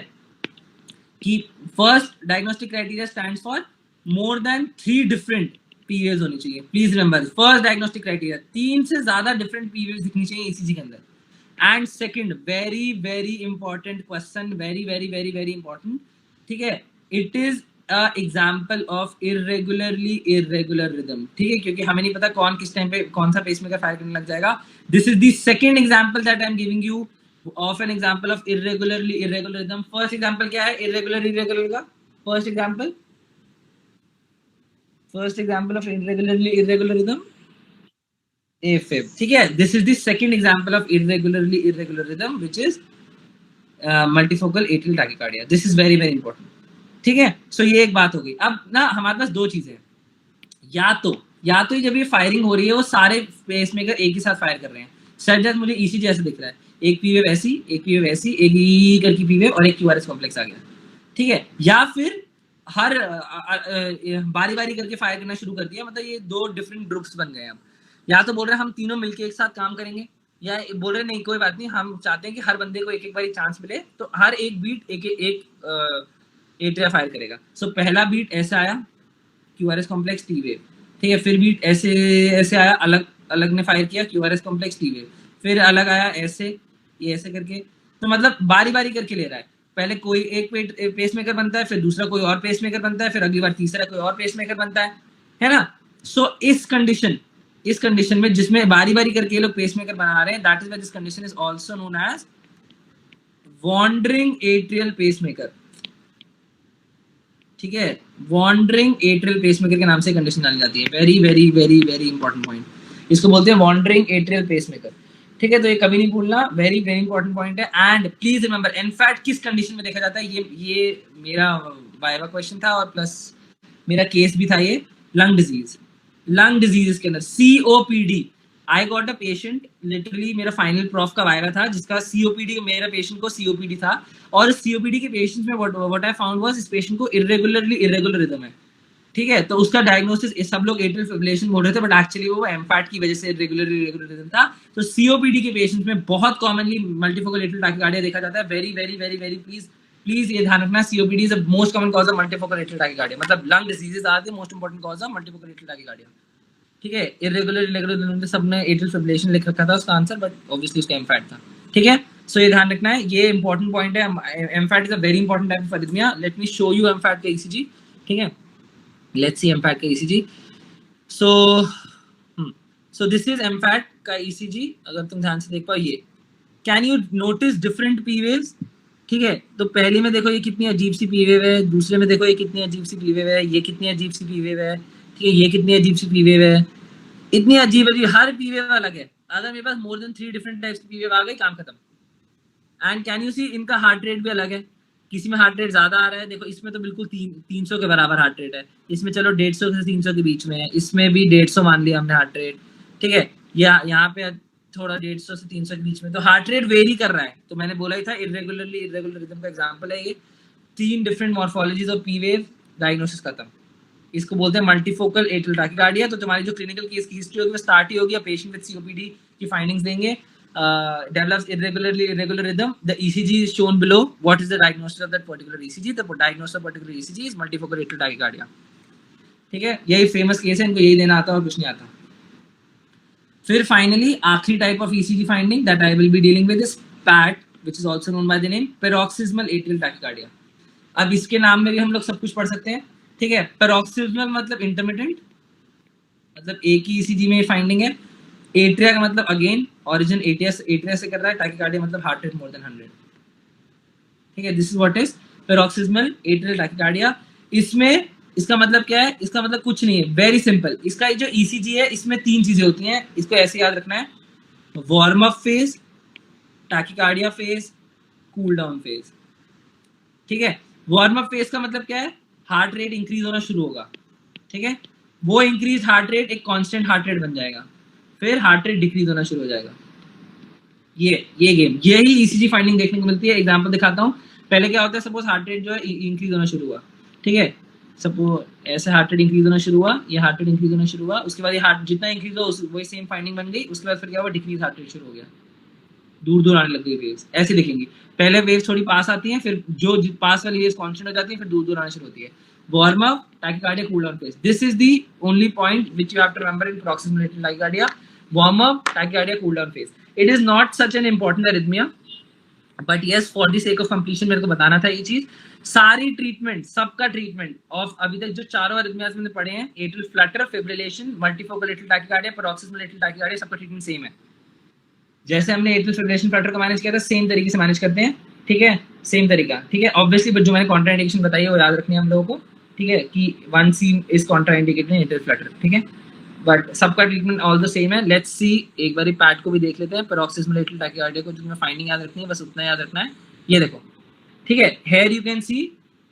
कि first diagnostic criteria stands for more than 3 different P waves होनी चाहिए. Please remember, first diagnostic criteria 3 से ज्यादा डिफरेंट पीवेव्स दिखनी चाहिए ईसीजी के अंदर. And second, very very important question, very very very very important. ठीक है, it is example of irregularly irregular rhythm. ठीक है, क्योंकि हमें नहीं पता कौन किस टाइम पे कौन सा पेसमेकर फायर करने लग जाएगा. This is the second example that I am giving you of N example of irregularly irregular rhythm. First example क्या है इरेगुलर इरेगुलर का? First example of irregularly irregular rhythm, AFib. ठीक है, this is the second example of irregularly irregular rhythm which is multifocal atrial tachycardia. This is very very important. ठीक है, सो ये एक बात हो गई. अब ना हमारे पास दो चीजें हैं, या तो जब ये फायरिंग हो रही है वो सारे पेसमेकर एक ही साथ फायर कर रहे हैं. सर मुझे ईसीजी ऐसे दिख रहा है, एक पीवेव ऐसी, एक पीवेव ऐसी, एक ई करके पीवेव और एक क्यूआरएस कॉम्प्लेक्स आ गया. ठीक है, या फिर हर बारी बारी करके फायर करना शुरू कर दिया, मतलब ये दो डिफरेंट ग्रुप्स बन गए. अब या तो बोल रहे हैं हम तीनों मिलके एक साथ काम करेंगे, या बोल रहे नहीं कोई बात नहीं, हम चाहते हैं कि हर बंदे को एक एक बारी चांस मिले, तो हर एक बीट एक एट्रिया फायर करेगा. सो पहला बीट ऐसे आया क्यूआरएस कॉम्प्लेक्स टी वेव. ठीक है, फिर बीट ऐसे आया, अलग ने फायर किया क्यूआरएस कॉम्प्लेक्स टी वेव, फिर अलग आया ऐसे, ये ऐसे करके. तो मतलब बारी बारी करके ले रहा है. पहले कोई एक पेसमेकर बनता है, फिर दूसरा कोई और पेसमेकर बनता है, फिर अगली बार तीसरा कोई और पेसमेकर बनता है ना. सो इस कंडीशन में जिसमें बारी बारी करके ये लोग पेसमेकर बना रहे हैं, that is why this condition is also known as wandering atrial pacemaker. ठीक है, वॉन्डरिंग एट्रियल पेसमेकर के नाम से कंडीशन जानी जाती है. Very very very very important point, इसको बोलते हैं वॉन्डरिंग एट्रियल पेसमेकर. ठीक है, तो ये कभी नहीं भूलना, वेरी वेरी इंपॉर्टेंट पॉइंट है. एंड प्लीज रिमेंबर, इनफैक्ट किस कंडीशन में देखा जाता है, ये मेरा वाइवा क्वेश्चन था और प्लस मेरा केस भी था. ये लंग डिजीज के अंदर COPD. I got a patient, literally मेरा फाइनल प्रॉफ का वाइवा था जिसका COPD, मेरा पेशेंट को COPD था, और COPD के पेशेंट्स में व्हाट आई फाउंड वाज इस पेशेंट को इरेगुलर रिदम है. ठीक है, तो उसका डायग्नोसिस सब लोग एट्रियल फिब्रिलेशन बोल रहे थे, बट एक्चुअली वो एमफैट की वजह से इरेगुलर रिदम था. तो COPD के पेशेंट्स में बहुत कॉमनली मल्टीफोकल एट्रियल टैकीकार्डिया देखा जाता है. Very very very very please ये ध्यान रखना, COPD is the most common cause of multifocal atrial tachycardia, मतलब lung diseases are the most important cause of multifocal atrial tachycardia. ठीक है, इरेगुलर सबने एट्रियल फिब्रिलेशन लिख रखा था उसका आंसर, बट ऑब्वियसली उसका एमफैट था. ठीक है, सो ये ध्यान रखना है, ये इंपॉर्टेंट पॉइंट है. MFAT is a very important type of arrhythmia. Let me show you MFAT का ECG. ठीक है, let's see MFAT का ECG. so this is MFAT का ECG. अगर तुम ध्यान से देख पाओ, ये can you notice different P waves? ठीक है, तो पहली में देखो ये कितनी अजीब सी P wave है, दूसरे में देखो ये कितनी अजीब सी P wave है, ये कितनी अजीब सी P wave है. ठीक है, ये कितनी अजीब सी P wave है, इतनी अजीब हर P wave अलग है. अगर मेरे पास मोर देन 3 डिफरेंट टाइप्स की P wave आ गई, काम खत्म. एंड कैन यू सी इनका हार्ट रेट भी अलग है. किसी में हार्ट रेट ज्यादा आ रहा है, देखो इसमें तो बिल्कुल 300 के बराबर हार्ट रेट है, इसमें चलो 150 से 300 के बीच में है, इसमें भी 150 मान लिया हमने हार्ट रेट. ठीक है, या यहाँ पे थोड़ा 150 से 300 के बीच में, तो हार्ट रेट वेरी कर रहा है. तो मैंने बोला ही था इरेगुलरली इरेगुलर रिदम का एग्जांपल है ये. 3 different morphologies of P wave, diagnosis खत्म. इसको बोलते हैं मल्टीफोकल एट्रियल टैकीकार्डिया. तो तुम्हारी जो क्लिनिकल केस की हिस्ट्री होगी वो स्टार्ट ही होगी, पेशेंट विद COPD की फाइंडिंग्स देंगे. Develops irregular rhythm. The ECG is shown below. What is the diagnosis of that particular ECG? The diagnosis of particular ECG is multifocal atrial tachycardia. ठीक है, यही famous case है, इनको यही देना आता है और कुछ नहीं आता. फिर फाइनली आखिरी type of ECG finding that I will be dealing with is PAT, which is also known by the name paroxysmal atrial tachycardia. अब इसके नाम में भी हम लोग सब कुछ पढ़ सकते हैं, ठीक है। पैरोक्सिस्मल मतलब इंटरमिटेंट, मतलब एक ही ईसीजी में फाइंडिंग है। एट्रिया का मतलब अगेन ओरिजिन एट्रिया से कर रहा है। टैकिकार्डिया मतलब हार्ट रेट मोर देन 100, ठीक है। This is what is paroxysmal atrial tachycardia. इसमें इसका मतलब क्या है? इसका मतलब कुछ नहीं है, वेरी सिंपल। इसका जो ईसीजी है इसमें 3 चीजें होती हैं, इसको ऐसे याद रखना है। Warm up phase, tachycardia phase, cool down phase, ठीक है। वार्म अप फेज का मतलब क्या है? हार्ट रेट इंक्रीज होना शुरू होगा, ठीक है। वो इंक्रीज हार्ट रेट एक कांस्टेंट हार्ट रेट बन जाएगा, फिर हार्ट रेट डिक्रीज होना शुरू हो जाएगा। ये गेम, यही ईसीजी फाइंडिंग देखने को मिलती है। एग्जांपल दिखाता हूँ। पहले क्या होता है, सपोज हार्ट रेट जो है इंक्रीज होना शुरू हुआ, ठीक है। सपोज ऐसे हार्ट रेट इंक्रीज होना शुरू हुआ, ये हार्ट रेट इंक्रीज होना शुरू हुआ, उसके बाद ये हार्ट जितना इंक्रीज हो वही सेम फाइंडिंग बन गई। उसके बाद फिर क्या हुआ, डिक्रीज हार्ट रेट शुरू हो गया, दूर दूर आने लग गई वेव्स। ऐसे दिखेंगी, पहले वेव्स थोड़ी पास आती हैं, फिर जो पास वाली वेव्स कांस्टेंट हो जाती हैं, फिर दूर दूर आना शुरू होती है। Warm up, tachycardia, cool down phase, this is the only point which you have to remember in proximal atrial tachycardia. Warm up, tachycardia, cool down phase. It is not such an important arrhythmia, but yes for the sake of completion मेरे को बताना था ये चीज। सारी treatment, सबका treatment of अभी तक जो चारों अरिथमियास मैंने पढ़े हैं, atrial flutter, fibrillation, multifocal atrial tachycardia, paroxysmal atrial tachycardia, सबका ट्रीटमेंट सेम है। जैसे हमने एट्रियल फिब्रिलेशन फ्लटर को मैनेज किया था, सेम तरीके से मैनेज करते हैं, ठीक है। सेम तरीका, ठीक है। ऑब्वियसली जो मैंने कॉन्ट्राइंडिकेशन बताई है वो याद रखनी है हम लोगों को, ठीक है, कि 1C is contraindicated in atrial flutter, ठीक है। बट सबका ट्रीटमेंट ऑल द सेम है। लेट्स सी, एक बार पैट को भी देख लेते हैं। पैरोक्सिस्मल एट्रियल टैकिकार्डिया को जो फाइंडिंग याद रखनी है, बस उतना याद रखना है। ये देखो, ठीक है। Here you can see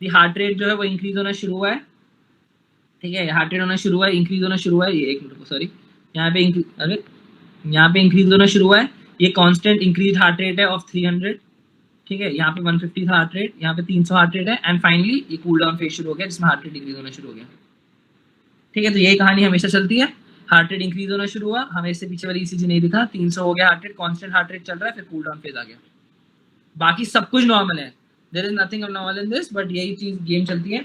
the heart rate जो है वो इंक्रीज होना शुरू हुआ है, ठीक है। हार्ट रेट होना शुरू हुआ है, इंक्रीज होना शुरू हुआ है। ये एक मिनट, सॉरी, यहाँ पे अरे यहाँ पे इंक्रीज होना शुरू हुआ है। ये कांस्टेंट इंक्रीज हार्ट रेट है ऑफ 300, ठीक है। यहाँ पे 150 था हार्ट रेट, यहाँ पे 300 हार्ट रेट है। एंड फाइनली ये कूल डाउन फेज शुरू हो गया, जिसमें हार्ट रेट डिक्रीज होना शुरू हो गया, ठीक है। तो यही कहानी हमेशा चलती है। हार्ट रेट इंक्रीज होना शुरू हुआ, हमें इससे पीछे वाली ईसीजी नहीं दिखा, 300 हो गया heart rate, constant heart rate चल रहा है, फिर कूल डाउन फेज आ गया। बाकी सब कुछ नॉर्मल है, there is nothing abnormal in this, but यही चीज गेम चलती है।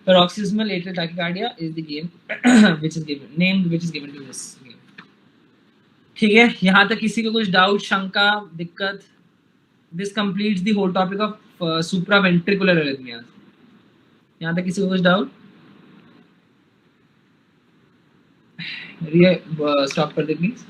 Paroxysmal atrial tachycardia is the game which is given, name which is given to this game, ठीक है। यहाँ तक किसी को कुछ डाउट, शंका, दिक्कत? This completes the whole topic of supraventricular arrhythmia. यहाँ तक किसी को कुछ डाउट? स्टॉप कर दे प्लीज।